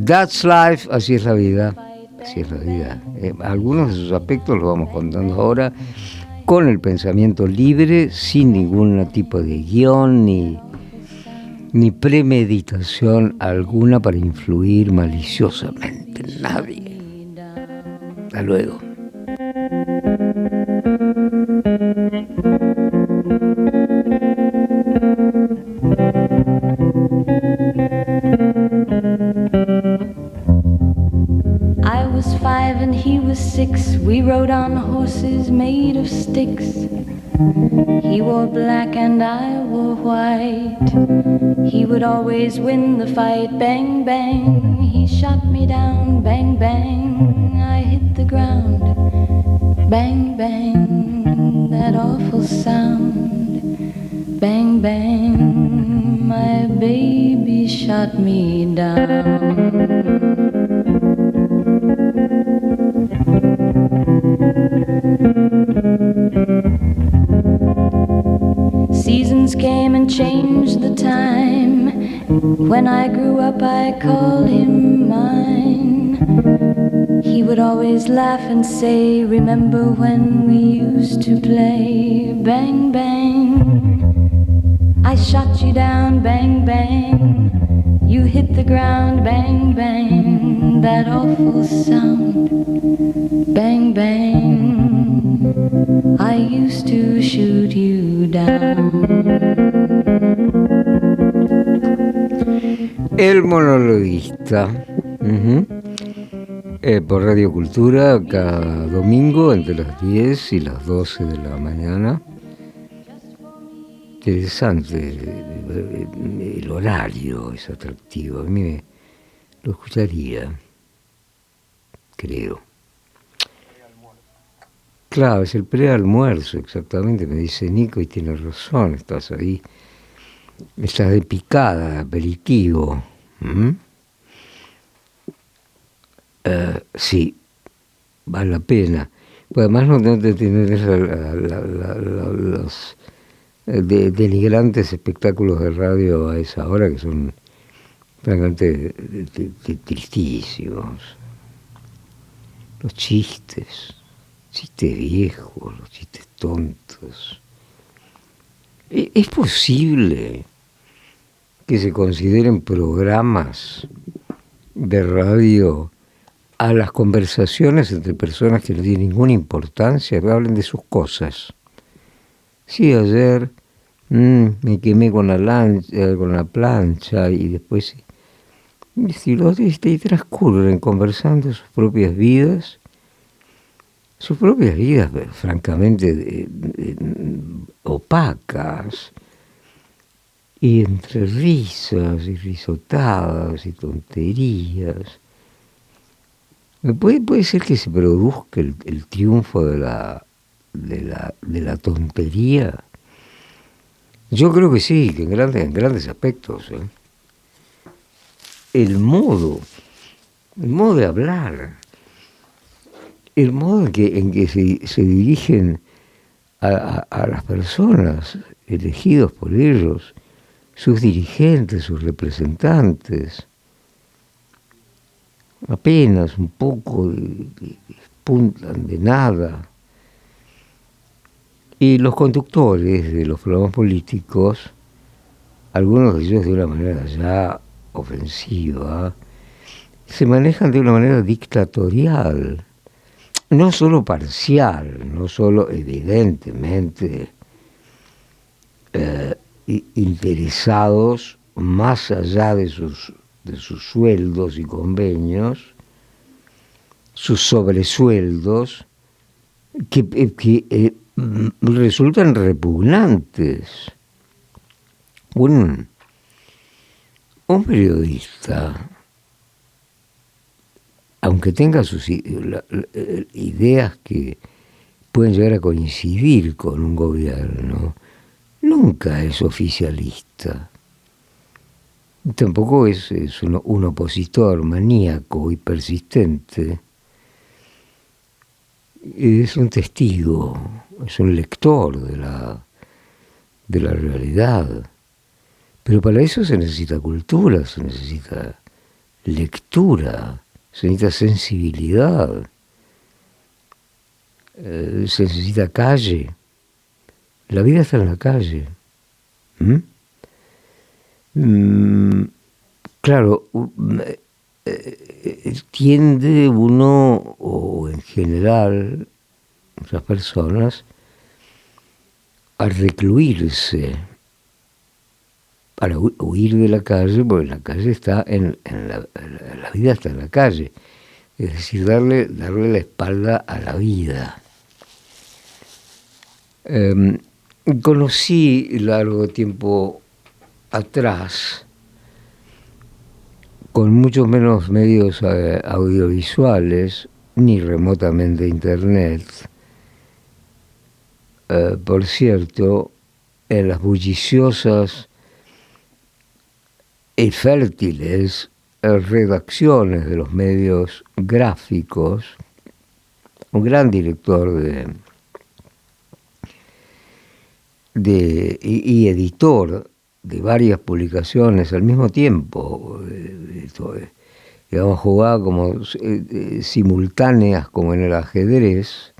That's life, así es la vida. Así es la vida. Algunos de sus aspectos los vamos contando ahora con el pensamiento libre, sin ningún tipo de guión ni premeditación alguna para influir maliciosamente en nadie. Hasta luego. I was 5 and he was 6. We rode on horses made of sticks. He wore black and I wore white. He would always win the fight. Bang, bang, he shot me down. Bang, bang, I hit the ground. Bang, bang, that awful sound. Bang, bang, my baby shot me down. Seasons came and changed the time. When I grew up I called him mine. He would always laugh and say, remember when we used to play? Bang, bang, I shot you down. Bang, bang, you hit the ground. Bang, bang, that awful sound. Bang, bang, I used to shoot you down. El monologuista. Por Radio Cultura, cada domingo entre las 10 y las 12 de la mañana. Interesante, el horario es atractivo. A mí lo escucharía, creo. Claro, es el prealmuerzo, exactamente, me dice Nico, y tiene razón, estás ahí, estás de picada, de aperitivo. Sí, vale la pena. Pues además no te tienes los denigrantes espectáculos de radio a esa hora que son francamente tristísimos. Los chistes viejos, los chistes tontos. ¿Es posible que se consideren programas de radio a las conversaciones entre personas que no tienen ninguna importancia, que hablen de sus cosas? Sí, ayer me quemé con la plancha y después y transcurren conversando sus propias vidas francamente opacas, y entre risas y risotadas y tonterías. Puede ser que se produzca el triunfo de la tontería. Yo creo que sí, que en grandes aspectos. El modo de hablar, el modo en que se dirigen a las personas elegidos por ellos, sus dirigentes, sus representantes, apenas un poco despuntan de nada. Y los conductores de los programas políticos, algunos de ellos de una manera ya ofensiva, se manejan de una manera dictatorial, no solo parcial, no solo evidentemente interesados más allá de sus sueldos y convenios, sus sobresueldos, que resultan repugnantes. Un periodista, aunque tenga sus ideas que pueden llegar a coincidir con un gobierno, nunca es oficialista. Tampoco es un opositor maníaco y persistente. Es un testigo, es un lector de la realidad. Pero para eso se necesita cultura, se necesita lectura, se necesita sensibilidad, se necesita calle. La vida está en la calle. Claro, tiende uno, o en general muchas personas, a recluirse, para huir de la calle, porque la calle está la vida está en la calle, es decir, darle la espalda a la vida. Conocí largo tiempo atrás, con muchos menos medios audiovisuales, ni remotamente internet, por cierto, en las bulliciosas y fértiles redacciones de los medios gráficos, un gran director y editor de varias publicaciones al mismo tiempo, digamos, jugaba como simultáneas como en el ajedrez,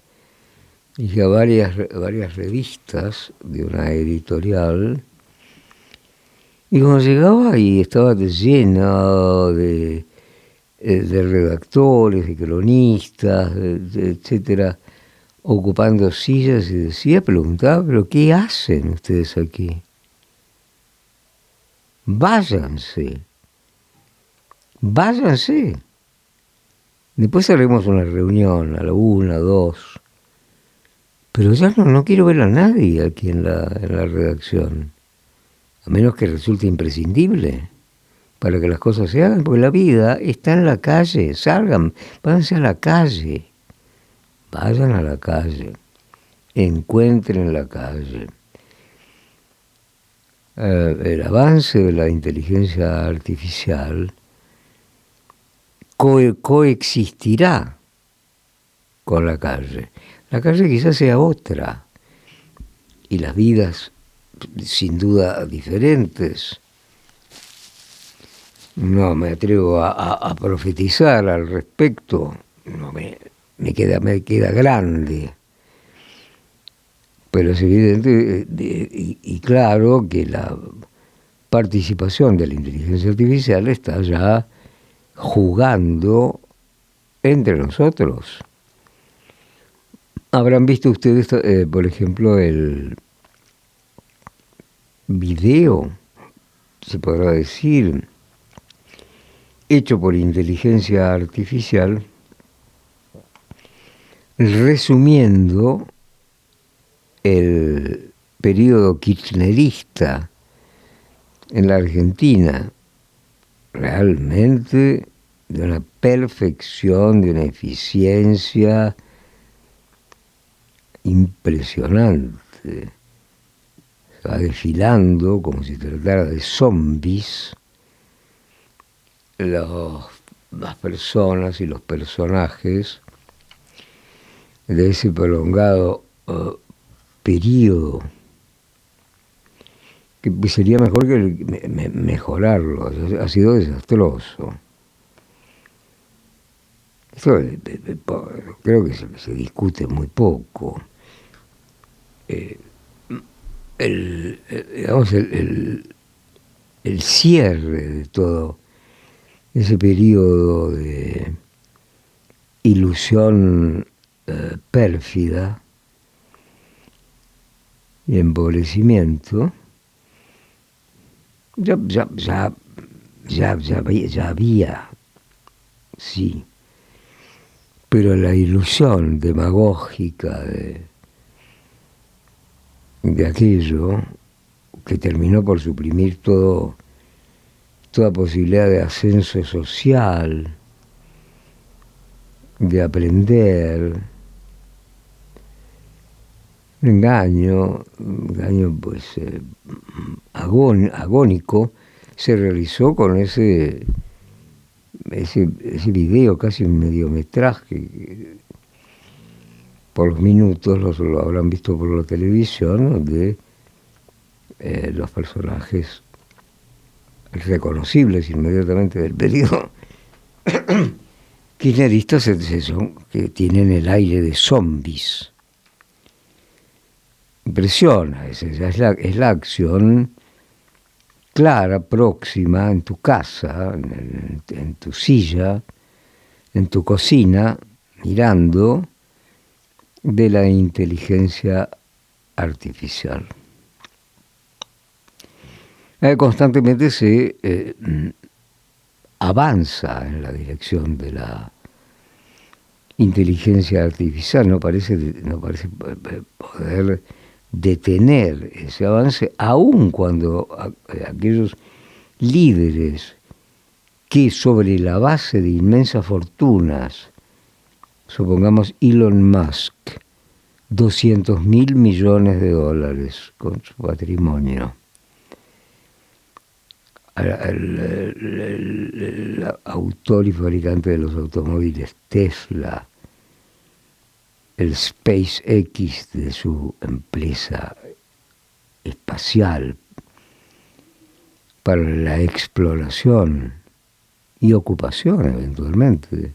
y ya varias revistas de una editorial, y cuando llegaba y estaba llena de redactores, de cronistas, etcétera, ocupando sillas, y preguntaba, ¿pero qué hacen ustedes aquí? Váyanse. Después haremos una reunión a la 1, 2. Pero ya no quiero ver a nadie aquí en la redacción, a menos que resulte imprescindible para que las cosas se hagan, porque la vida está en la calle. Salgan, váyanse a la calle. Vayan a la calle, encuentren la calle. El avance de la inteligencia artificial coexistirá con la calle. La calle quizás sea otra, y las vidas sin duda diferentes. No me atrevo a profetizar al respecto, no me queda grande. Pero es evidente y claro que la participación de la inteligencia artificial está ya jugando entre nosotros. Habrán visto ustedes, por ejemplo, el video, se podrá decir, hecho por inteligencia artificial, resumiendo el periodo kirchnerista en la Argentina, realmente de una perfección, de una eficiencia impresionante. Va desfilando como si tratara de zombies las personas y los personajes de ese prolongado periodo, que sería mejor que mejorarlo. Ha sido desastroso. Esto creo que se discute muy poco. Digamos, el cierre de todo ese periodo de ilusión pérfida y empobrecimiento, ya había, sí, pero la ilusión demagógica de aquello, que terminó por suprimir toda posibilidad de ascenso social, de aprender, un engaño pues agónico, se realizó con ese video, casi un mediometraje, por los minutos, lo habrán visto por la televisión, donde los personajes reconocibles inmediatamente del periodo kirchneristas que tienen el aire de zombies. Impresiona, es la acción clara, próxima, en tu casa, en tu silla, en tu cocina, mirando, de la inteligencia artificial. Constantemente se avanza en la dirección de la inteligencia artificial, no parece poder detener ese avance, aun cuando aquellos líderes que sobre la base de inmensas fortunas, supongamos Elon Musk, 200.000 millones de dólares con su patrimonio, el autor y fabricante de los automóviles Tesla, el SpaceX de su empresa espacial para la exploración y ocupación eventualmente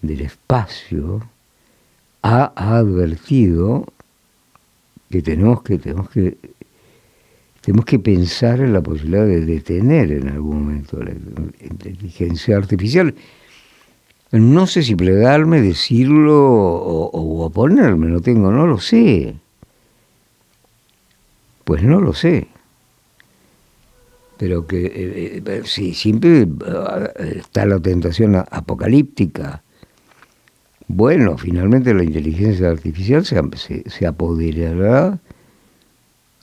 del espacio, ha advertido que tenemos que pensar en la posibilidad de detener en algún momento la inteligencia artificial. No sé si plegarme, decirlo o oponerme, no lo sé. Pues no lo sé. Pero que sí, siempre está la tentación apocalíptica. Bueno, finalmente la inteligencia artificial se apoderará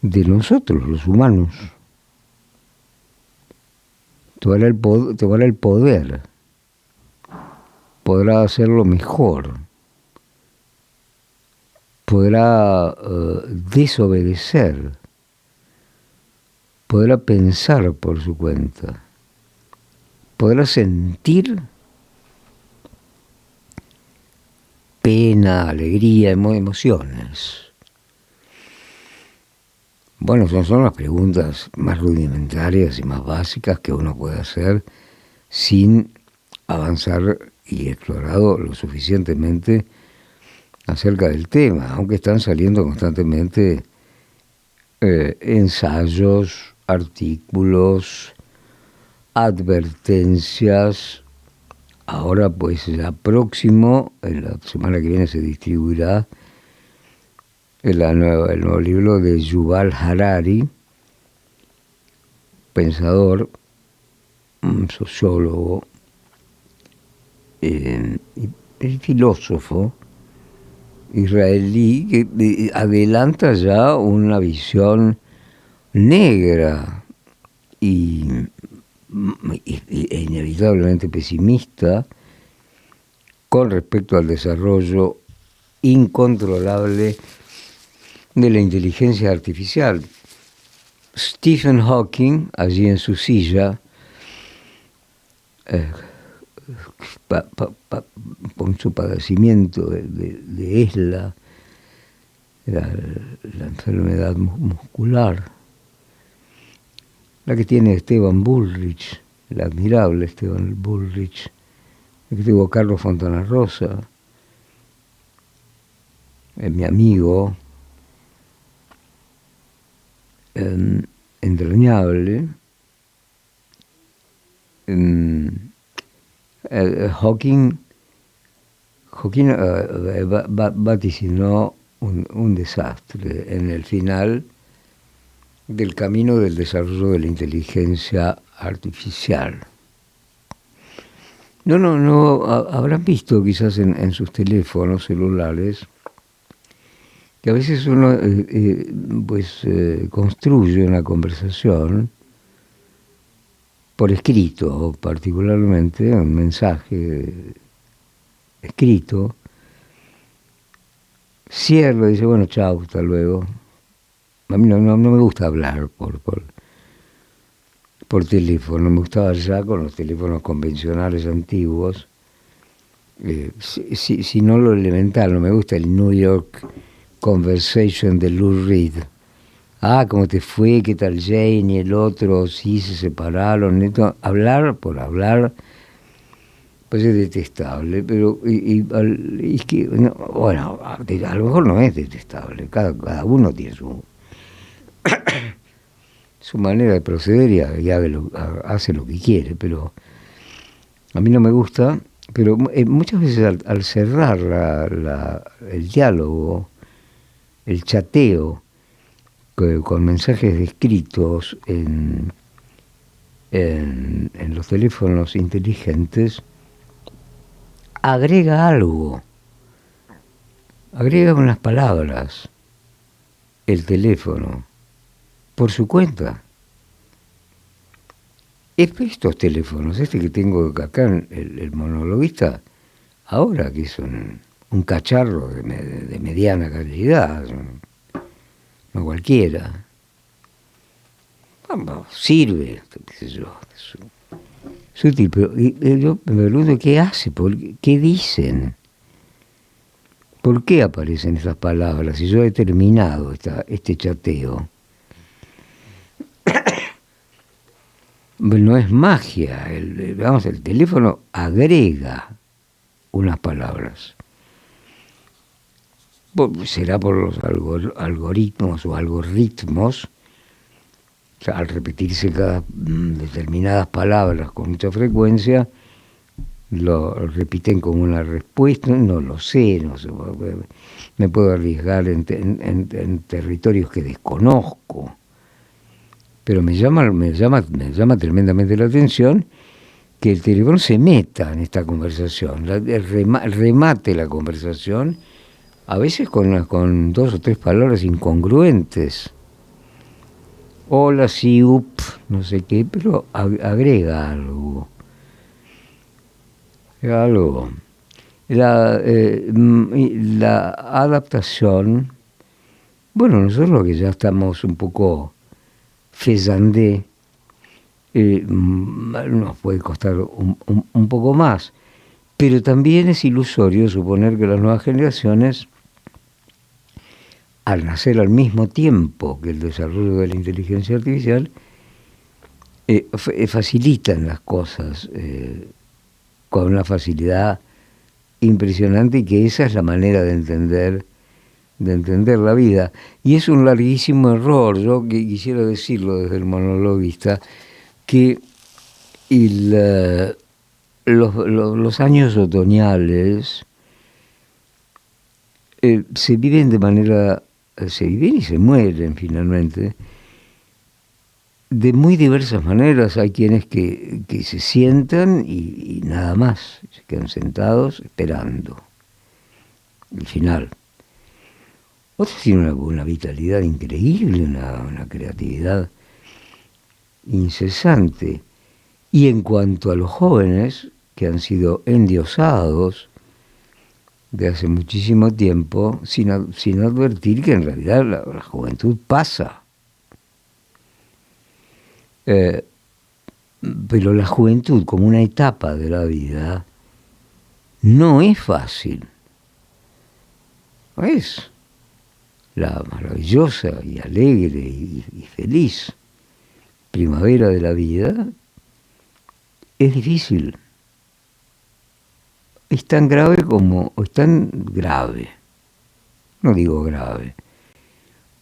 de nosotros, los humanos. Tomará el poder. Podrá hacerlo mejor. Podrá desobedecer. Podrá pensar por su cuenta. Podrá sentir pena, alegría, emociones. Bueno, son las preguntas más rudimentarias y más básicas que uno puede hacer sin avanzar y explorado lo suficientemente acerca del tema, aunque están saliendo constantemente ensayos, artículos, advertencias. Ahora pues ya próximo, en la semana que viene se distribuirá el nuevo libro de Yuval Harari, pensador, sociólogo, y filósofo israelí que adelanta ya una visión negra e inevitablemente pesimista con respecto al desarrollo incontrolable de la inteligencia artificial. Stephen Hawking, allí en su silla, con su padecimiento de ESLA, la enfermedad muscular, la que tiene Esteban Bullrich, el admirable Esteban Bullrich, la que tuvo Carlos Fontana Rosa, mi amigo, entrañable. Hawking vaticinó un desastre en el final del camino del desarrollo de la inteligencia artificial. No, habrán visto quizás en sus teléfonos celulares que a veces uno construye una conversación por escrito, particularmente un mensaje escrito, cierra y dice, bueno, chao, hasta luego. A mí no me gusta hablar por teléfono. Me gustaba ya con los teléfonos convencionales antiguos. Si no lo elemental, no me gusta el New York Conversation de Lou Reed. Ah, ¿cómo te fue? ¿Qué tal Jane? Y el otro, sí, se separaron. Esto, hablar por hablar, pues es detestable. Pero es que, no, bueno, a lo mejor no es detestable. Cada uno tiene su manera de proceder y hace lo que quiere. Pero a mí no me gusta. Pero muchas veces al cerrar el diálogo, el chateo, con mensajes escritos en los teléfonos inteligentes, agrega algo, agrega unas palabras, el teléfono, por su cuenta. Estos teléfonos, este que tengo acá, el monologuista, ahora que es un cacharro de mediana calidad, no cualquiera, vamos, sirve, qué sé yo, es útil, pero yo me pregunto qué hace, qué dicen, por qué aparecen esas palabras, si yo he terminado este chateo. No es magia, el teléfono agrega unas palabras. Será por los algoritmos o algoritmos, o sea, al repetirse determinadas palabras con mucha frecuencia, lo repiten como una respuesta, no lo sé, me puedo arriesgar en territorios que desconozco. Pero me llama tremendamente la atención que el teléfono se meta en esta conversación, remate la conversación, a veces con 2 o 3 palabras incongruentes. Hola, sí, no sé qué, pero agrega algo. La adaptación, bueno, nosotros que ya estamos un poco faisandé, nos puede costar un poco más, pero también es ilusorio suponer que las nuevas generaciones, al nacer al mismo tiempo que el desarrollo de la inteligencia artificial, facilitan las cosas con una facilidad impresionante, y que esa es la manera de entender la vida. Y es un larguísimo error, yo quisiera decirlo desde el monologuista, que los años otoñales se viven y se mueren finalmente de muy diversas maneras. Hay quienes que se sientan y nada más, se quedan sentados esperando el final. Otros tienen una vitalidad increíble, una creatividad incesante. Y en cuanto a los jóvenes, que han sido endiosados de hace muchísimo tiempo, sin advertir que en realidad la juventud pasa. Pero la juventud como una etapa de la vida no es fácil. No es la maravillosa y alegre y feliz primavera de la vida. Es difícil. Es tan grave no digo grave,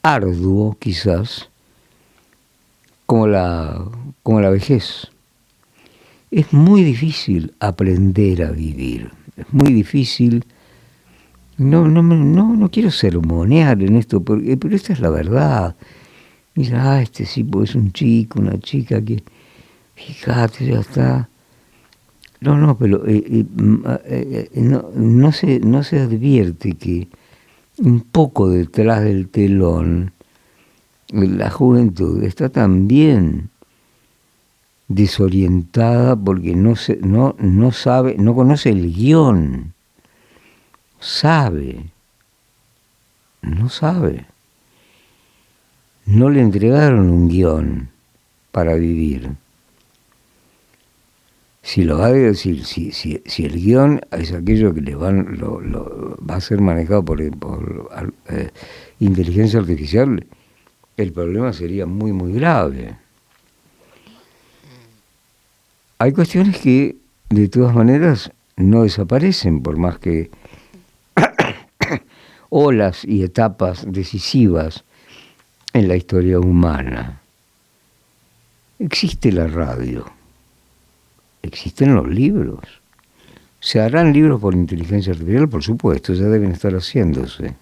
arduo quizás, como la vejez. Es muy difícil aprender a vivir, es muy difícil. No quiero sermonear en esto, pero esta es la verdad. Dice, este sí, pues es un chico, una chica que, fíjate, ya está. Pero no se advierte que un poco detrás del telón la juventud está también desorientada porque no sabe, no conoce el guión. No sabe. No le entregaron un guión para vivir. Si lo va a decir, si el guión es aquello que le va a ser manejado por inteligencia artificial, el problema sería muy, muy grave. Hay cuestiones que, de todas maneras, no desaparecen, por más que olas y etapas decisivas en la historia humana. Existe la radio, existen los libros. ¿Se harán libros por inteligencia artificial? Por supuesto, ya deben estar haciéndose.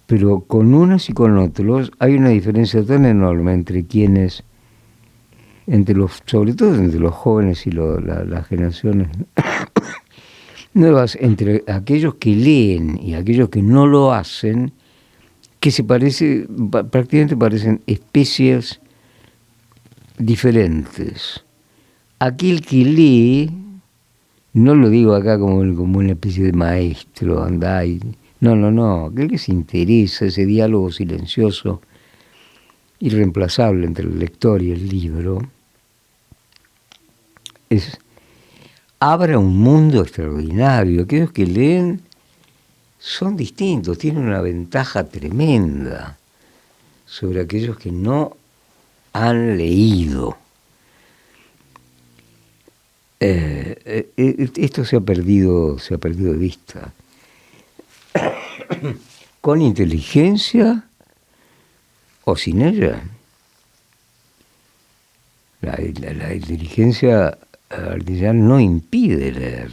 Pero con unos y con otros hay una diferencia tan enorme entre quienes, sobre todo entre los jóvenes y las generaciones nuevas, entre aquellos que leen y aquellos que no lo hacen, que prácticamente parecen especies diferentes. Aquel que lee, no lo digo acá como una especie de maestro, anda y... No, aquel que se interesa, ese diálogo silencioso, irreemplazable entre el lector y el libro, abre un mundo extraordinario. Aquellos que leen son distintos, tienen una ventaja tremenda sobre aquellos que no han leído. Esto se ha perdido de vista. Con inteligencia o sin ella. La inteligencia artificial no impide leer,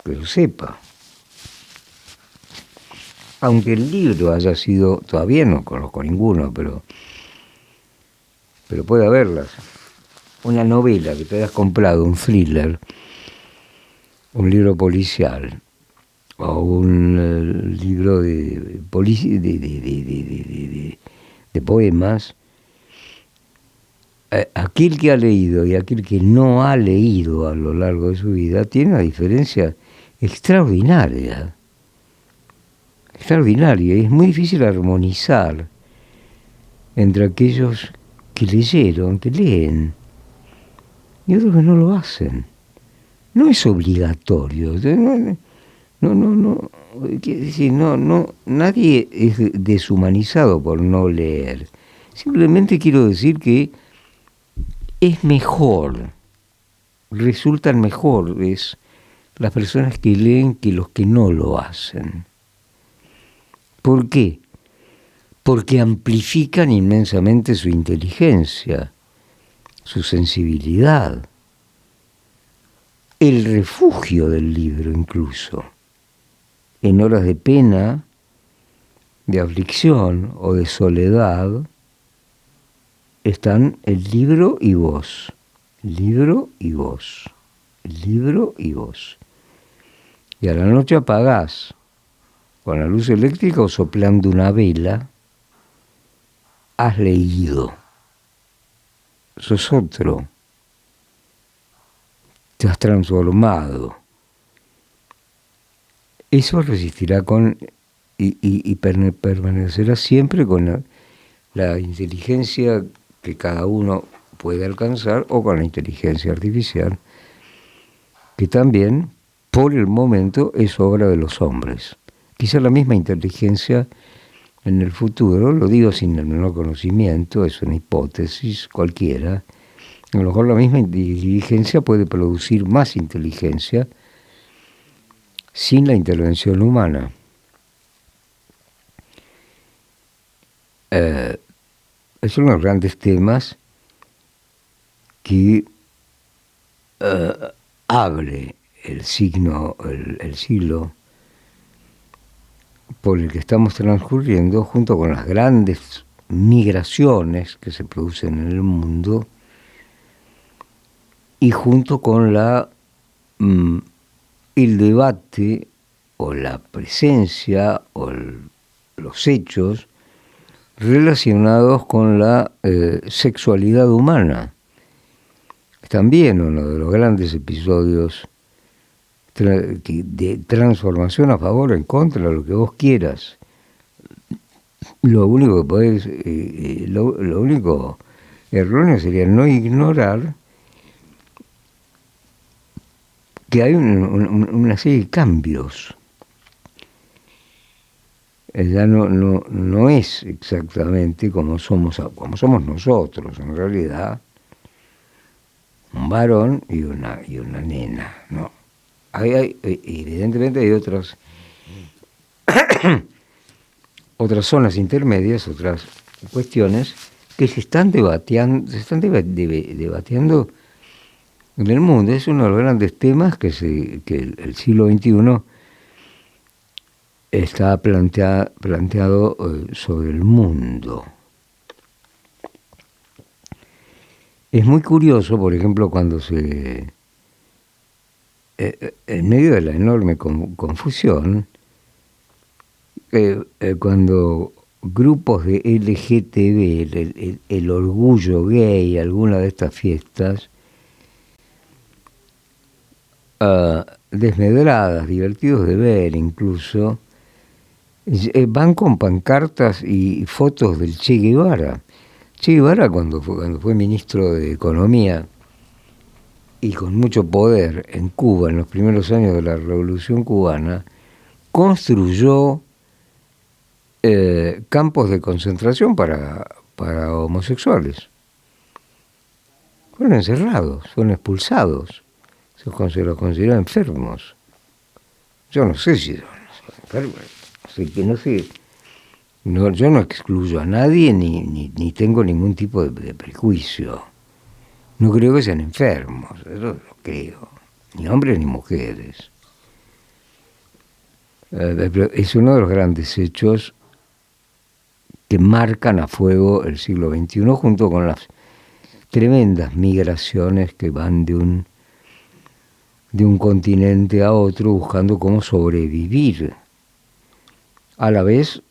que lo sepa. Aunque el libro haya sido, todavía no conozco ninguno, pero puede haberlas. Una novela que te hayas comprado, un thriller, un libro policial, o un libro de poemas, aquel que ha leído y aquel que no ha leído a lo largo de su vida tiene una diferencia extraordinaria. Y es muy difícil armonizar entre aquellos que leyeron, que leen, y otros que no lo hacen. No es obligatorio. Nadie es deshumanizado por no leer. Simplemente quiero decir que es mejor, resultan mejores las personas que leen que los que no lo hacen. ¿Por qué? Porque amplifican inmensamente su inteligencia, su sensibilidad, el refugio del libro incluso. En horas de pena, de aflicción o de soledad, están el libro y vos, el libro y vos, el libro y vos. Y a la noche apagás con la luz eléctrica o soplando una vela, has leído. Sos otro. Te has transformado. Eso resistirá y permanecerá siempre con la inteligencia que cada uno puede alcanzar, o con la inteligencia artificial, que también, por el momento, es obra de los hombres. Quizá la misma inteligencia en el futuro, lo digo sin el menor conocimiento, es una hipótesis cualquiera, a lo mejor la misma inteligencia puede producir más inteligencia sin la intervención humana. Es uno de los grandes temas que abre el siglo por el que estamos transcurriendo, junto con las grandes migraciones que se producen en el mundo y junto con el debate o la presencia o los hechos relacionados con la sexualidad humana. También uno de los grandes episodios de transformación a favor o en contra, lo que vos quieras. Lo único que podés, lo único erróneo sería no ignorar que hay una serie de cambios. Ya no es exactamente como somos nosotros, en realidad, un varón y una nena, ¿no? Evidentemente hay otras zonas intermedias, otras cuestiones que se están debatiendo en el mundo. Es uno de los grandes temas que el siglo XXI está planteado sobre el mundo. Es muy curioso, por ejemplo, cuando en medio de la enorme confusión, cuando grupos de LGTB, el orgullo gay, alguna de estas fiestas, desmedradas, divertidos de ver incluso, van con pancartas y fotos del Che Guevara. Che Guevara, cuando fue ministro de Economía y con mucho poder en Cuba en los primeros años de la Revolución Cubana, construyó campos de concentración para homosexuales. Fueron encerrados, fueron expulsados, se los considera enfermos. Yo no sé si son enfermos, no sé. No, yo no excluyo a nadie ni tengo ningún tipo de prejuicio. No creo que sean enfermos, eso lo creo, ni hombres ni mujeres. Es uno de los grandes hechos que marcan a fuego el siglo XXI, junto con las tremendas migraciones que van de un continente a otro buscando cómo sobrevivir, a la vez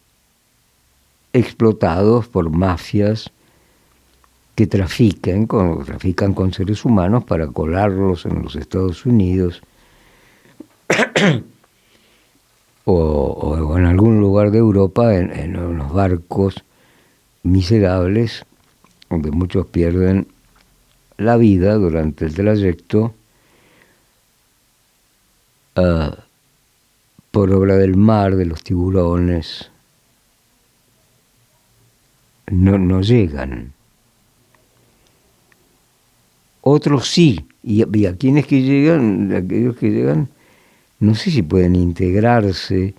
explotados por mafias que trafican con seres humanos para colarlos en los Estados Unidos o en algún lugar de Europa en unos barcos miserables donde muchos pierden la vida durante el trayecto por obra del mar, de los tiburones. No llegan. Otros sí, y a aquellos que llegan, no sé si pueden integrarse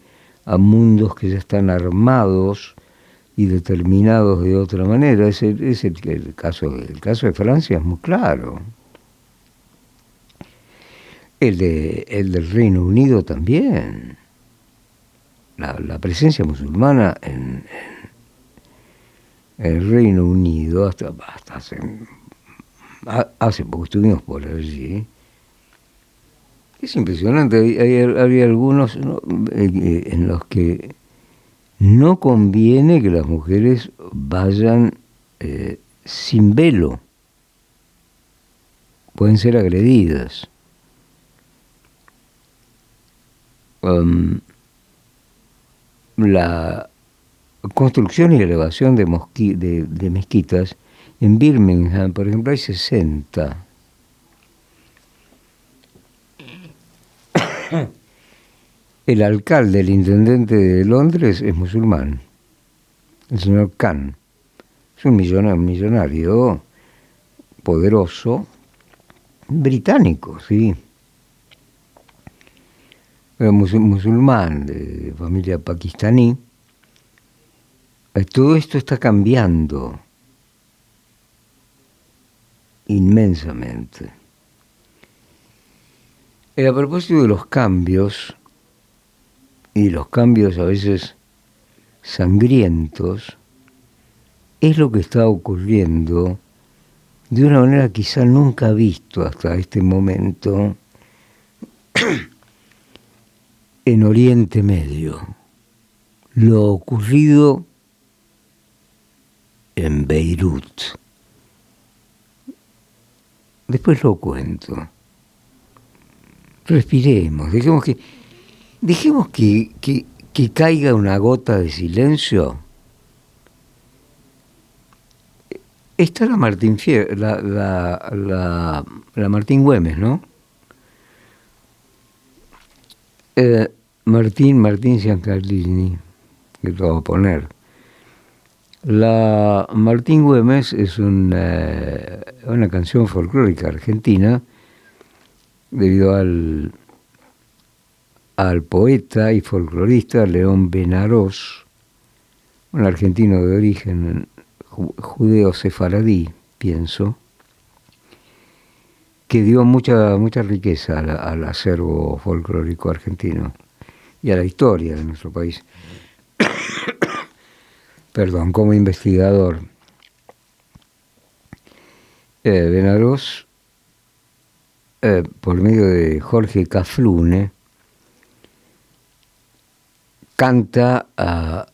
a mundos que ya están armados y determinados de otra manera. El caso de Francia es muy claro. El del Reino Unido también. La presencia musulmana en el Reino Unido, hasta hace poco estuvimos por allí. Es impresionante, había algunos, ¿no?, en los que no conviene que las mujeres vayan sin velo. Pueden ser agredidas. La construcción y elevación de mezquitas en Birmingham, por ejemplo, hay 60. El alcalde, el intendente de Londres es musulmán, el señor Khan. Es un millonario poderoso, británico, sí. Musulmán, de familia pakistaní. Todo esto está cambiando inmensamente. A propósito de los cambios, y los cambios a veces sangrientos, es lo que está ocurriendo de una manera quizá nunca visto hasta este momento en Oriente Medio. Lo ocurrido en Beirut. Después lo cuento. Respiremos, dejemos que caiga una gota de silencio Está la Martín la Martín Güemes, ¿no? Martín Giancarlini, que lo voy a poner. La Martín Güemes es una canción folclórica argentina debido al poeta y folclorista León Benarós, un argentino de origen judeo-sefaradí, pienso, que dio mucha riqueza al acervo folclórico argentino y a la historia de nuestro país. Perdón, como investigador. Benarós, por medio de Jorge Cafrune, canta a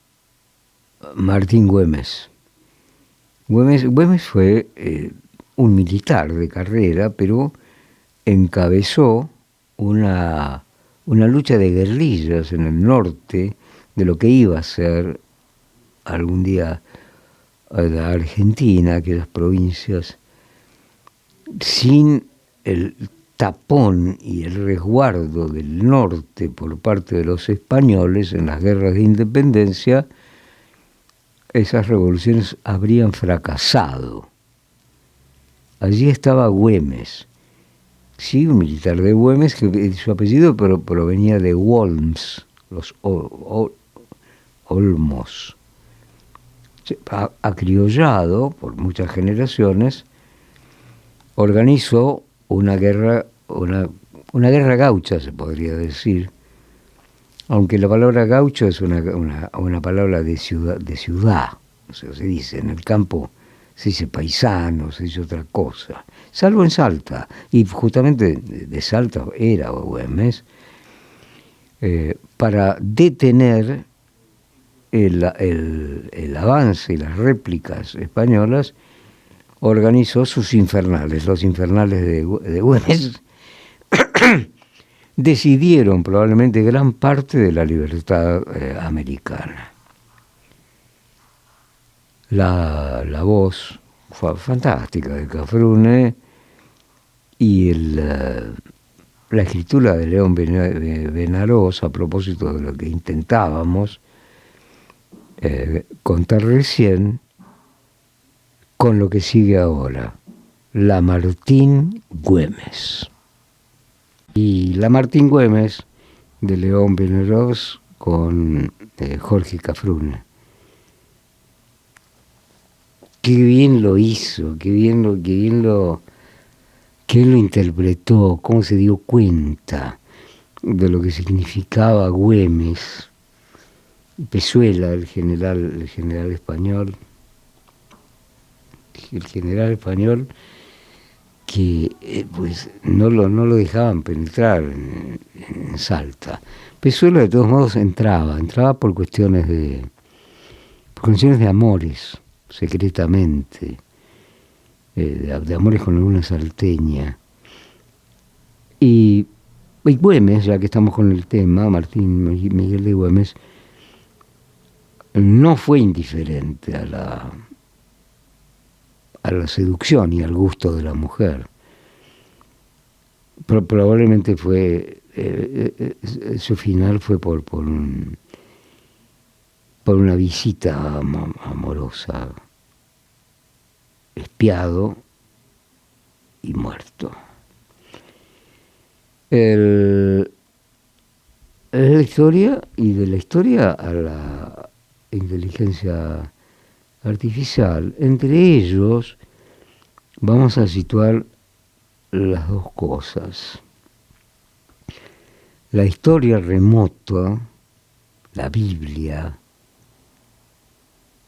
Martín Güemes. Güemes fue un militar de carrera, pero encabezó una lucha de guerrillas en el norte de lo que iba a ser algún día la Argentina, aquellas provincias, sin el tapón y el resguardo del norte por parte de los españoles en las guerras de independencia, esas revoluciones habrían fracasado. Allí estaba Güemes, sí, un militar de Güemes, que su apellido provenía de Worms, los Olmos, acriollado por muchas generaciones, organizó una guerra gaucha, se podría decir, aunque la palabra gaucho es una palabra de ciudad, o sea, se dice en el campo, se dice paisano, se dice otra cosa, salvo en Salta, y justamente de Salta era Güemes, para detener el avance y las réplicas españolas, organizó sus infernales. Los infernales de Güemes decidieron probablemente gran parte de la libertad americana. La voz fantástica de Cafrune y la escritura de León Benarós, a propósito de lo que intentábamos contar recién, con lo que sigue ahora, la Martín Güemes. Y la Martín Güemes de León Benarós con Jorge Cafrune. Qué bien lo hizo, qué bien lo interpretó, cómo se dio cuenta de lo que significaba Güemes, Pezuela, el general español, que pues no lo dejaban penetrar en Salta. Pezuela de todos modos entraba por cuestiones de amores, secretamente, de amores con alguna salteña. Y Güemes, ya que estamos con el tema, Miguel de Güemes, no fue indiferente a la seducción y al gusto de la mujer. Probablemente fue su final fue por una visita amorosa, espiado y muerto. Es la historia, y de la historia a la inteligencia artificial. Entre ellos vamos a situar las dos cosas. La historia remota, la Biblia,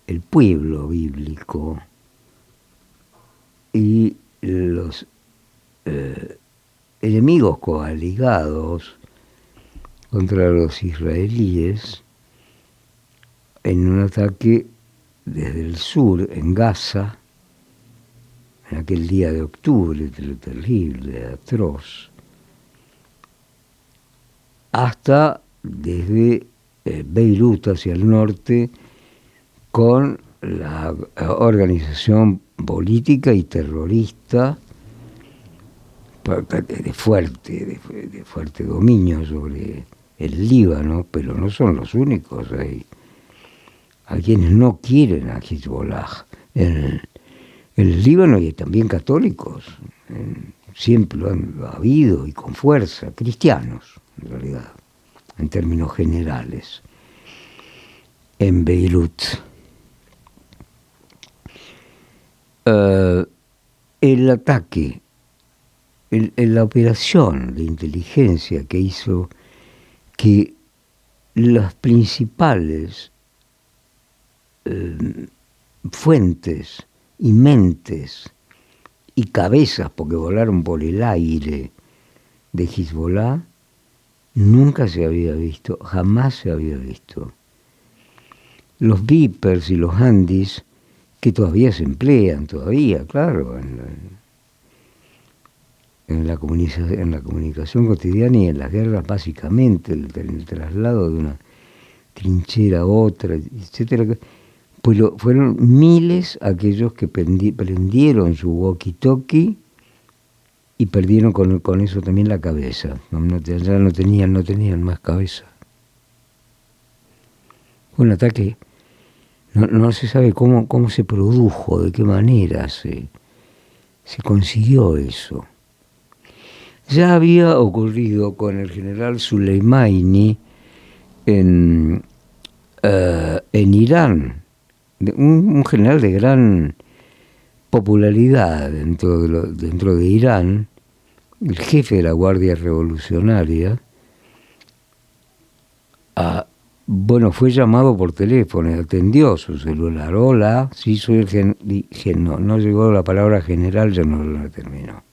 el pueblo bíblico y los enemigos coaligados contra los israelíes en un ataque desde el sur, en Gaza, en aquel día de octubre, terrible, atroz, hasta desde Beirut hacia el norte, con la organización política y terrorista de fuerte dominio sobre el Líbano, pero no son los únicos. Hay quienes no quieren a Hezbollah. En el Líbano hay también católicos, siempre lo han habido y con fuerza, cristianos en realidad, en términos generales, en Beirut. El ataque, la operación de inteligencia que hizo que las principales fuentes y mentes y cabezas, porque volaron por el aire, de Hezbollah, nunca se había visto, jamás se había visto. Los beepers y los handys, que todavía se emplean, claro, en la comunicación cotidiana y en las guerras básicamente, el traslado de una trinchera a otra, etcétera. Pues fueron miles aquellos que prendieron su walkie-talkie y perdieron con eso también la cabeza. Ya no tenían más cabeza. Fue un ataque, no se sabe cómo se produjo, de qué manera se consiguió eso. Ya había ocurrido con el general Soleimani en Irán, un general de gran popularidad dentro de Irán, el jefe de la Guardia Revolucionaria. Fue llamado por teléfono, atendió su celular. Hola, sí, soy el no llegó la palabra general, ya no lo terminó.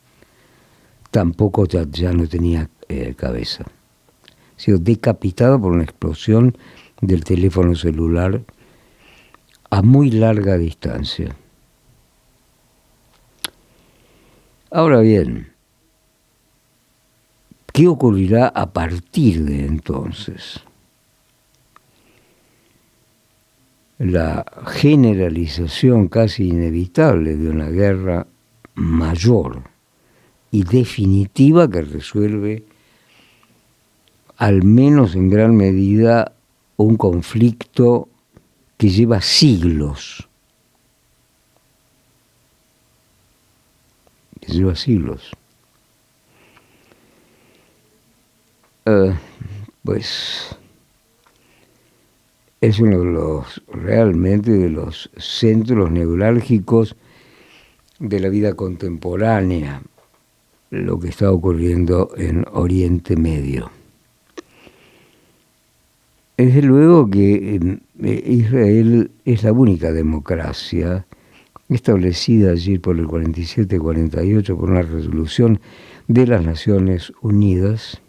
Tampoco ya no tenía cabeza. Ha sido decapitado por una explosión del teléfono celular a muy larga distancia. Ahora bien, ¿qué ocurrirá a partir de entonces? La generalización casi inevitable de una guerra mayor y definitiva que resuelve, al menos en gran medida, un conflicto que lleva siglos. Pues es uno realmente de los centros neurálgicos de la vida contemporánea, lo que está ocurriendo en Oriente Medio. Desde luego que Israel es la única democracia establecida allí por el 47-48 por una resolución de las Naciones Unidas.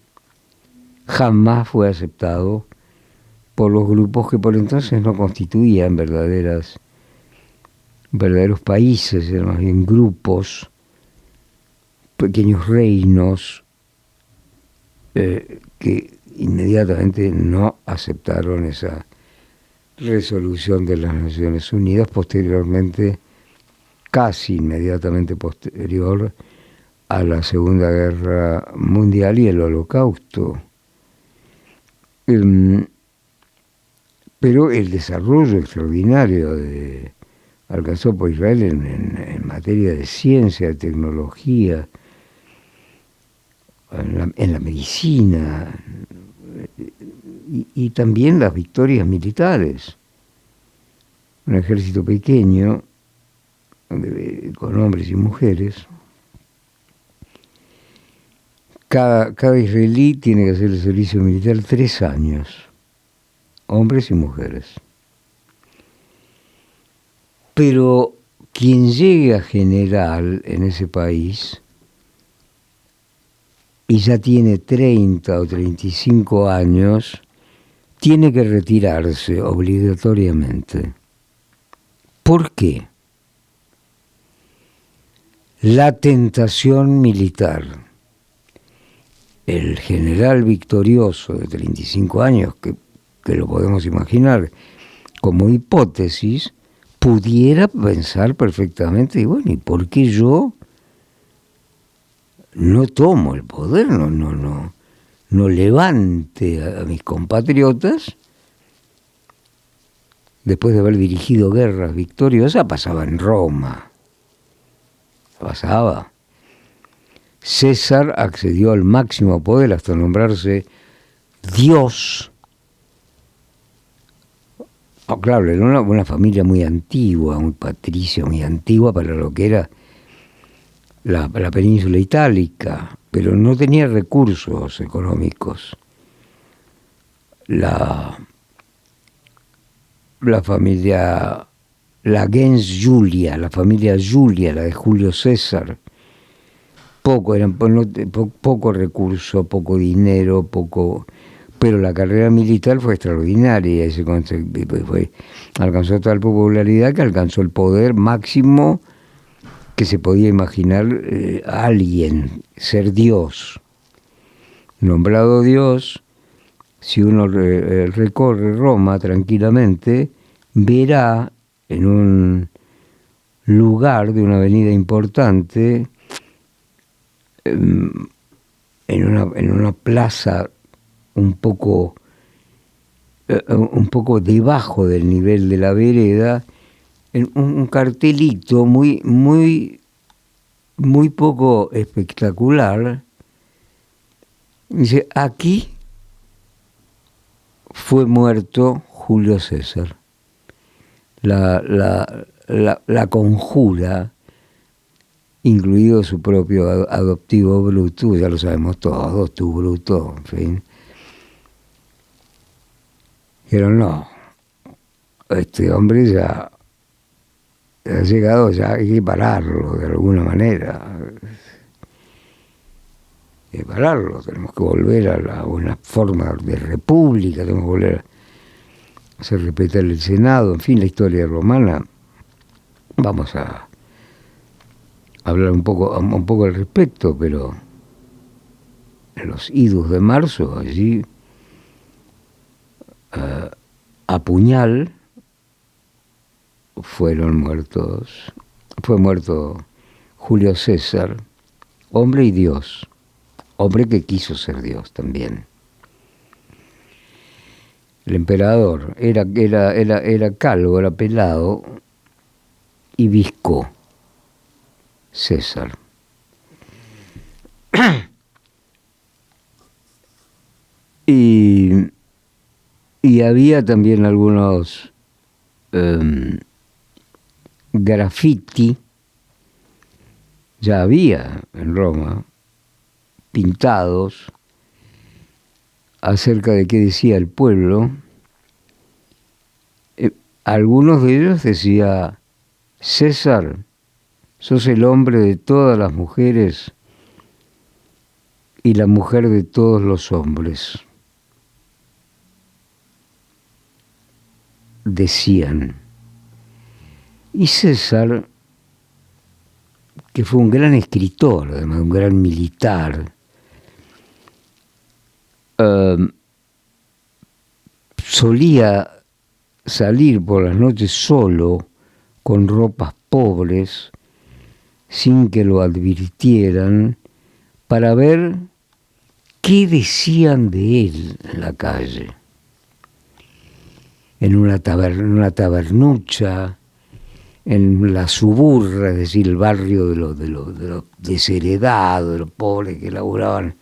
Jamás fue aceptado por los grupos que por entonces no constituían verdaderos países, eran más bien grupos, pequeños reinos que inmediatamente no aceptaron esa resolución de las Naciones Unidas, posteriormente, casi inmediatamente posterior a la Segunda Guerra Mundial y el Holocausto. Pero el desarrollo extraordinario alcanzó por Israel en materia de ciencia, de tecnología, en la medicina, y también las victorias militares. Un ejército pequeño, con hombres y mujeres. Cada israelí tiene que hacer el servicio militar 3 años, hombres y mujeres. Pero quien llegue a general en ese país y ya tiene 30 o 35 años, tiene que retirarse obligatoriamente. ¿Por qué? La tentación militar. El general victorioso de 35 años, que lo podemos imaginar como hipótesis, pudiera pensar perfectamente, y bueno, ¿y por qué yo no tomo el poder, no levante a mis compatriotas? Después de haber dirigido guerras victoriosas, pasaba en Roma. Pasaba. César accedió al máximo poder hasta nombrarse Dios. Oh, claro, era una familia muy antigua, muy patricia, muy antigua para lo que era la península itálica, pero no tenía recursos económicos. La familia, la gens Julia, la familia Julia, la de Julio César, poco recurso, poco dinero, pero la carrera militar fue extraordinaria y alcanzó tal popularidad que alcanzó el poder máximo que se podía imaginar alguien, ser Dios. Nombrado Dios, si uno recorre Roma tranquilamente, verá en un lugar de una avenida importante, en una plaza un poco debajo del nivel de la vereda, un cartelito muy poco espectacular. Dice: aquí fue muerto Julio César. La conjura, incluido su propio adoptivo Brutus, ya lo sabemos todos, tu Bruto, en fin. Pero no, este hombre ya ha llegado, ya hay que pararlo de alguna manera. Hay que pararlo, tenemos que volver a una forma de república, tenemos que volver a hacer respetar el Senado, en fin, la historia romana. Vamos a hablar un poco al respecto, pero en los idus de marzo, allí, a puñal, fue muerto Julio César, hombre y Dios, hombre que quiso ser Dios también. El emperador era calvo, era pelado y visco, César. Y había también algunos graffiti, ya había en Roma, pintados acerca de qué decía el pueblo. Algunos de ellos decía: César, sos el hombre de todas las mujeres y la mujer de todos los hombres. Decían. Y César, que fue un gran escritor, además un gran militar, solía salir por las noches solo, con ropas pobres, sin que lo advirtieran, para ver qué decían de él en la calle. En una tabernucha, en la suburra, es decir, el barrio de los desheredados, de los pobres que laburaban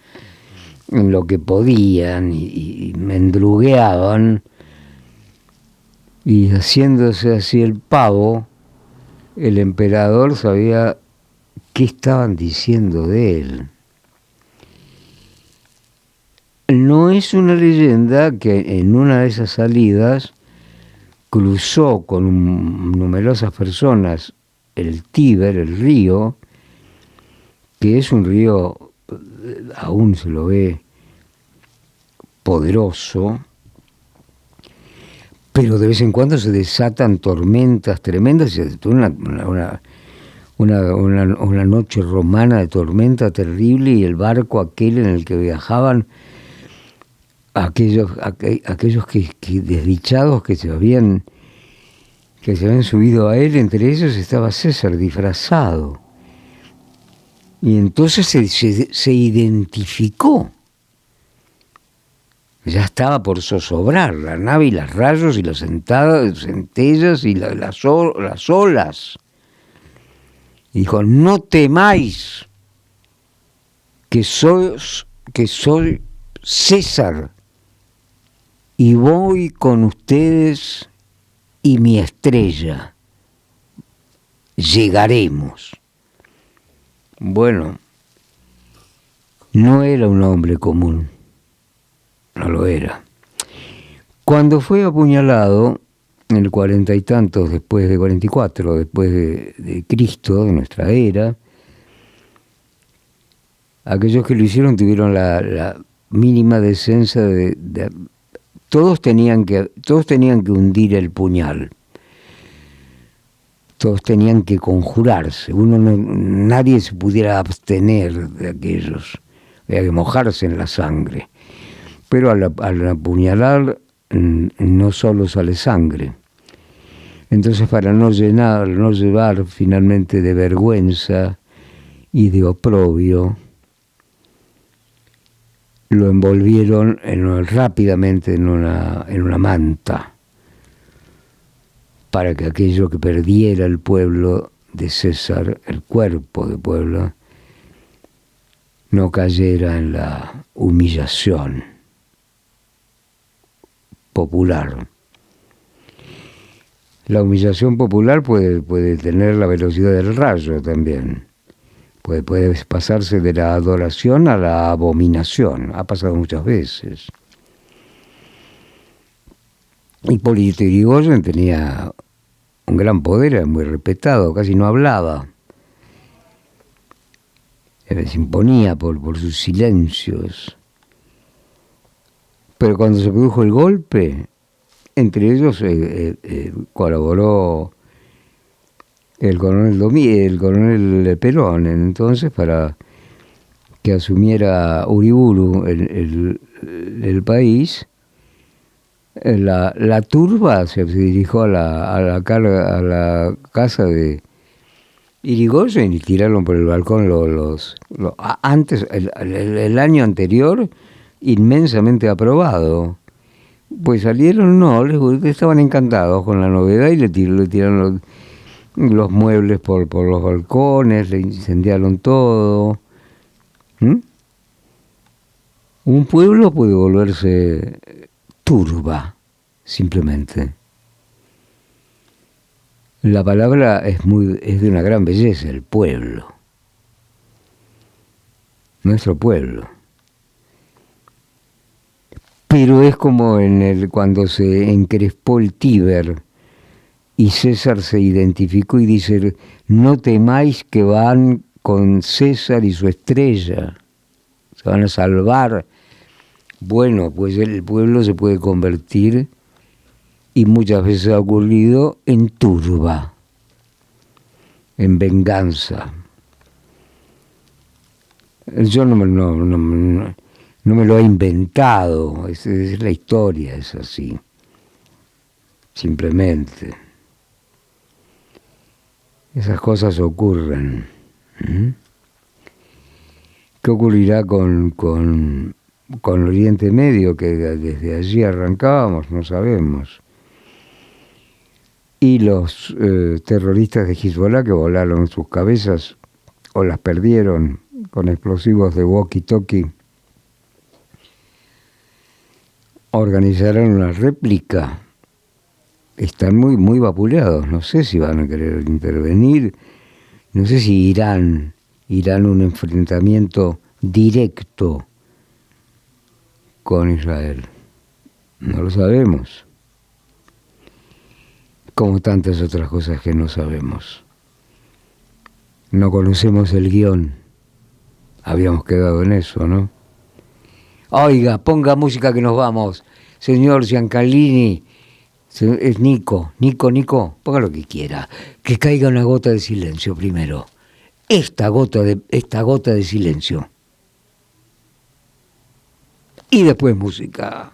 en lo que podían y mendrugueaban, y haciéndose así el pavo, el emperador sabía qué estaban diciendo de él. No es una leyenda que en una de esas salidas cruzó con numerosas personas el Tíber, el río, que es un río, aún se lo ve poderoso, pero de vez en cuando se desatan tormentas tremendas. Una noche romana de tormenta terrible, y el barco aquel en el que viajaban aquellos que desdichados, que se habían que se habían subido a él, entre ellos estaba César disfrazado. Y entonces se identificó. Ya estaba por zozobrar la nave y los rayos y las centellas y las olas. Y dijo, no temáis, que soy César, y voy con ustedes y mi estrella. Llegaremos. Bueno, no era un hombre común, no lo era. Cuando fue apuñalado, en el 40 y tantos, después de 44, después de Cristo, de nuestra era, aquellos que lo hicieron tuvieron la mínima decencia de todos tenían que hundir el puñal. Todos tenían que conjurarse. Nadie se pudiera abstener de aquellos. Había que mojarse en la sangre. Pero al apuñalar no solo sale sangre. Entonces, para no llevar finalmente de vergüenza y de oprobio, lo envolvieron rápidamente en una manta, para que aquello que perdiera el pueblo de César, el cuerpo de pueblo, no cayera en la humillación popular. La humillación popular puede tener la velocidad del rayo también. Puede pasarse de la adoración a la abominación. Ha pasado muchas veces. Hipólito Yrigoyen tenía un gran poder, era muy respetado, casi no hablaba. Se imponía por sus silencios. Pero cuando se produjo el golpe, entre ellos colaboró el coronel Perón, entonces, para que asumiera Uriburu el país. La turba se dirigió a la casa de Yrigoyen y tiraron por el balcón antes, el año anterior, inmensamente aprobado. Pues salieron, estaban encantados con la novedad y le tiraron los muebles por los balcones, le incendiaron todo. Un pueblo puede volverse turba, simplemente. La palabra es de una gran belleza, el pueblo. Nuestro pueblo. Pero es como cuando se encrespó el Tíber y César se identificó y dice, no temáis que van con César y su estrella, se van a salvar. Bueno, pues el pueblo se puede convertir, y muchas veces ha ocurrido, en turba, en venganza. Yo no me lo he inventado, es la historia, es así, simplemente. Esas cosas ocurren. ¿Qué ocurrirá con Oriente Medio, que desde allí arrancábamos? No sabemos. Y los terroristas de Hezbollah, que volaron sus cabezas o las perdieron con explosivos de walkie-talkie, organizaron una réplica. Están muy vapuleados, no sé si van a querer intervenir, no sé si irán un enfrentamiento directo con Israel. No lo sabemos. Como tantas otras cosas que no sabemos. No conocemos el guión. Habíamos quedado en eso, ¿no? Oiga, ponga música que nos vamos. Señor Giancalini, es Nico, ponga lo que quiera. Que caiga una gota de silencio primero. Esta gota de silencio. Y después música.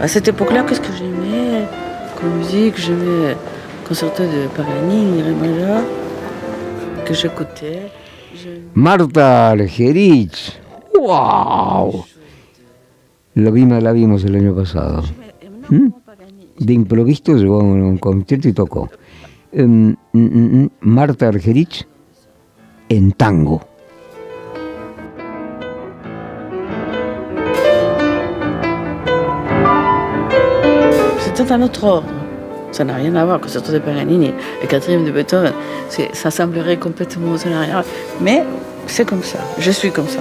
À cette époque-là, qu'est-ce que j'aimais comme musique? J'aimais concerto de Paganini, Ré majeur, que j'écoutais. Marta Argerich. ¡Wow! La vimos el año pasado. De improviso llegó a un concierto y tocó. Marta Argerich en tango. C'était un autre ordre. Ça n'a rien à voir, concerto de Paganini, le quatrième de Beethoven. Ça semblerait complètement, ça n'a rien à voir. Mais c'est comme ça, je suis comme ça.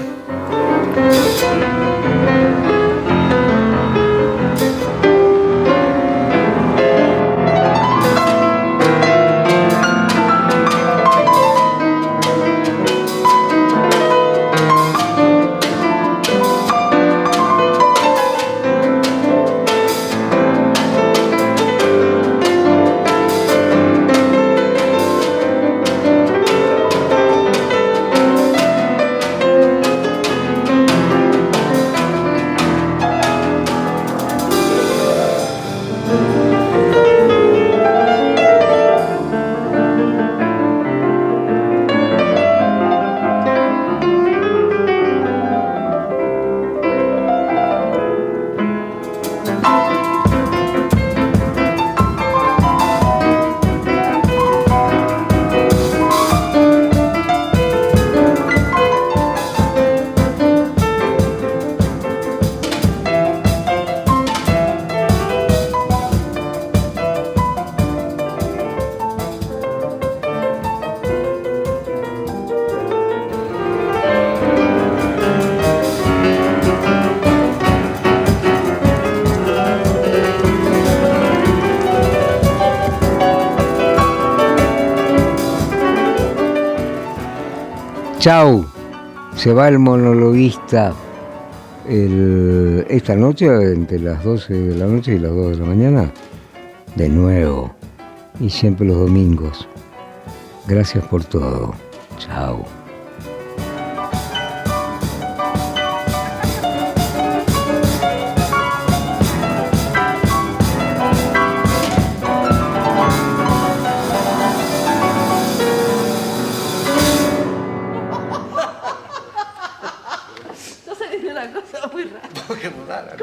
Chau, se va el monologuista esta noche entre las 12 de la noche y las 2 de la mañana, de nuevo, y siempre los domingos. Gracias por todo. Chau. Una cosa muy rara. Qué rara.